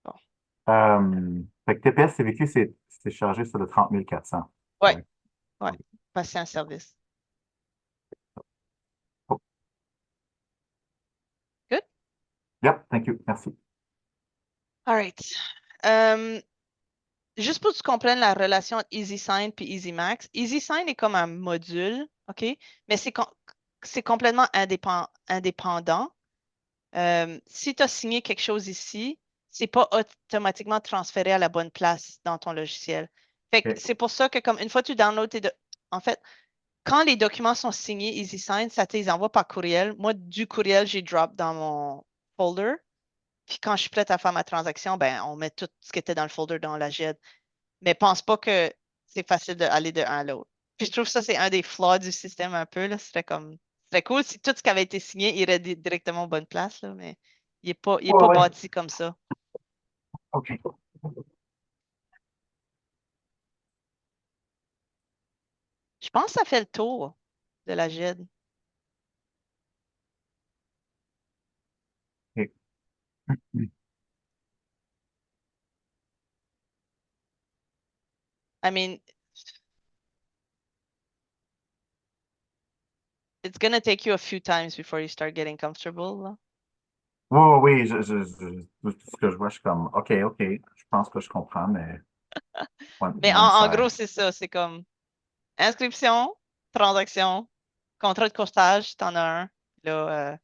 Bon. Fait que TPS CVQ, c'est chargé sur le 30 400. Ouais, Correct. ouais. Patient service. Oh, Good. yep, thank you. Merci. All right. Euh, Juste pour que tu comprennes la relation entre EasySign et EasyMax, EasySign est comme un module, OK? Mais c'est complètement indépendant. Si tu as signé quelque chose ici, c'est pas automatiquement transféré à la bonne place dans ton logiciel. Fait que OK. c'est pour ça que comme une fois que tu downloads en fait, quand les documents sont signés EasySign, ça te les envoie par courriel. Moi, du courriel, j'ai drop dans mon folder. Puis quand je suis prête à faire ma transaction, ben on met tout ce qui était dans le folder dans la GED. Mais pense pas que c'est facile d'aller de un à l'autre. Puis je trouve que ça, c'est un des flaws du système un peu, là. C'était cool si tout ce qui avait été signé irait directement aux bonnes places, là, mais il est Ouais, pas ouais. bâti comme ça. OK. Je pense que ça fait le tour de la GED. OK. I mean, it's gonna take you a few times before you start getting comfortable, là. Oui, oui, tout ce que je vois, je suis comme, OK, OK, je pense que je comprends, mais Mais ouais, en gros, c'est ça. C'est comme inscription, transaction, contrat de courtage, t'en as un. Là,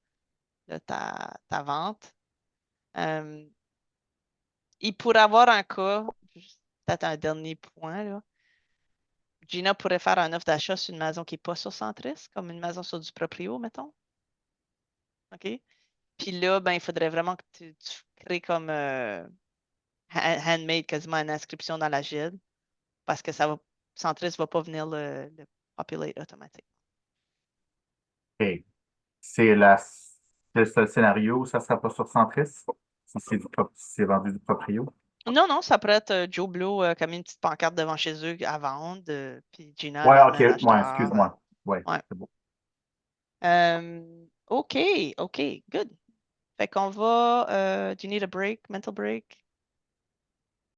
ta vente. Euh, il pourrait avoir un cas, juste peut-être un dernier point, là. Gina pourrait faire un offre d'achat sur une maison qui n'est pas sur Centris, comme une maison sur du proprio, mettons. OK? Puis là, ben, il faudrait vraiment que tu crées comme handmade, quasiment une inscription dans la GID, parce que Centris ne va pas venir le populate automatiquement. OK. C'est ce scénario, ça ne sera pas sur Centris, si si c'est vendu du proprio. Non, non, ça pourrait être Joe Blow qui a mis une petite pancarte devant chez eux à vendre, puis Gina, elle Ouais, amène OK, un ouais, acheteur. excuse-moi. Ouais, Ouais. c'est bon. OK, OK, good. Fait qu'on va. Do you need a break, mental break?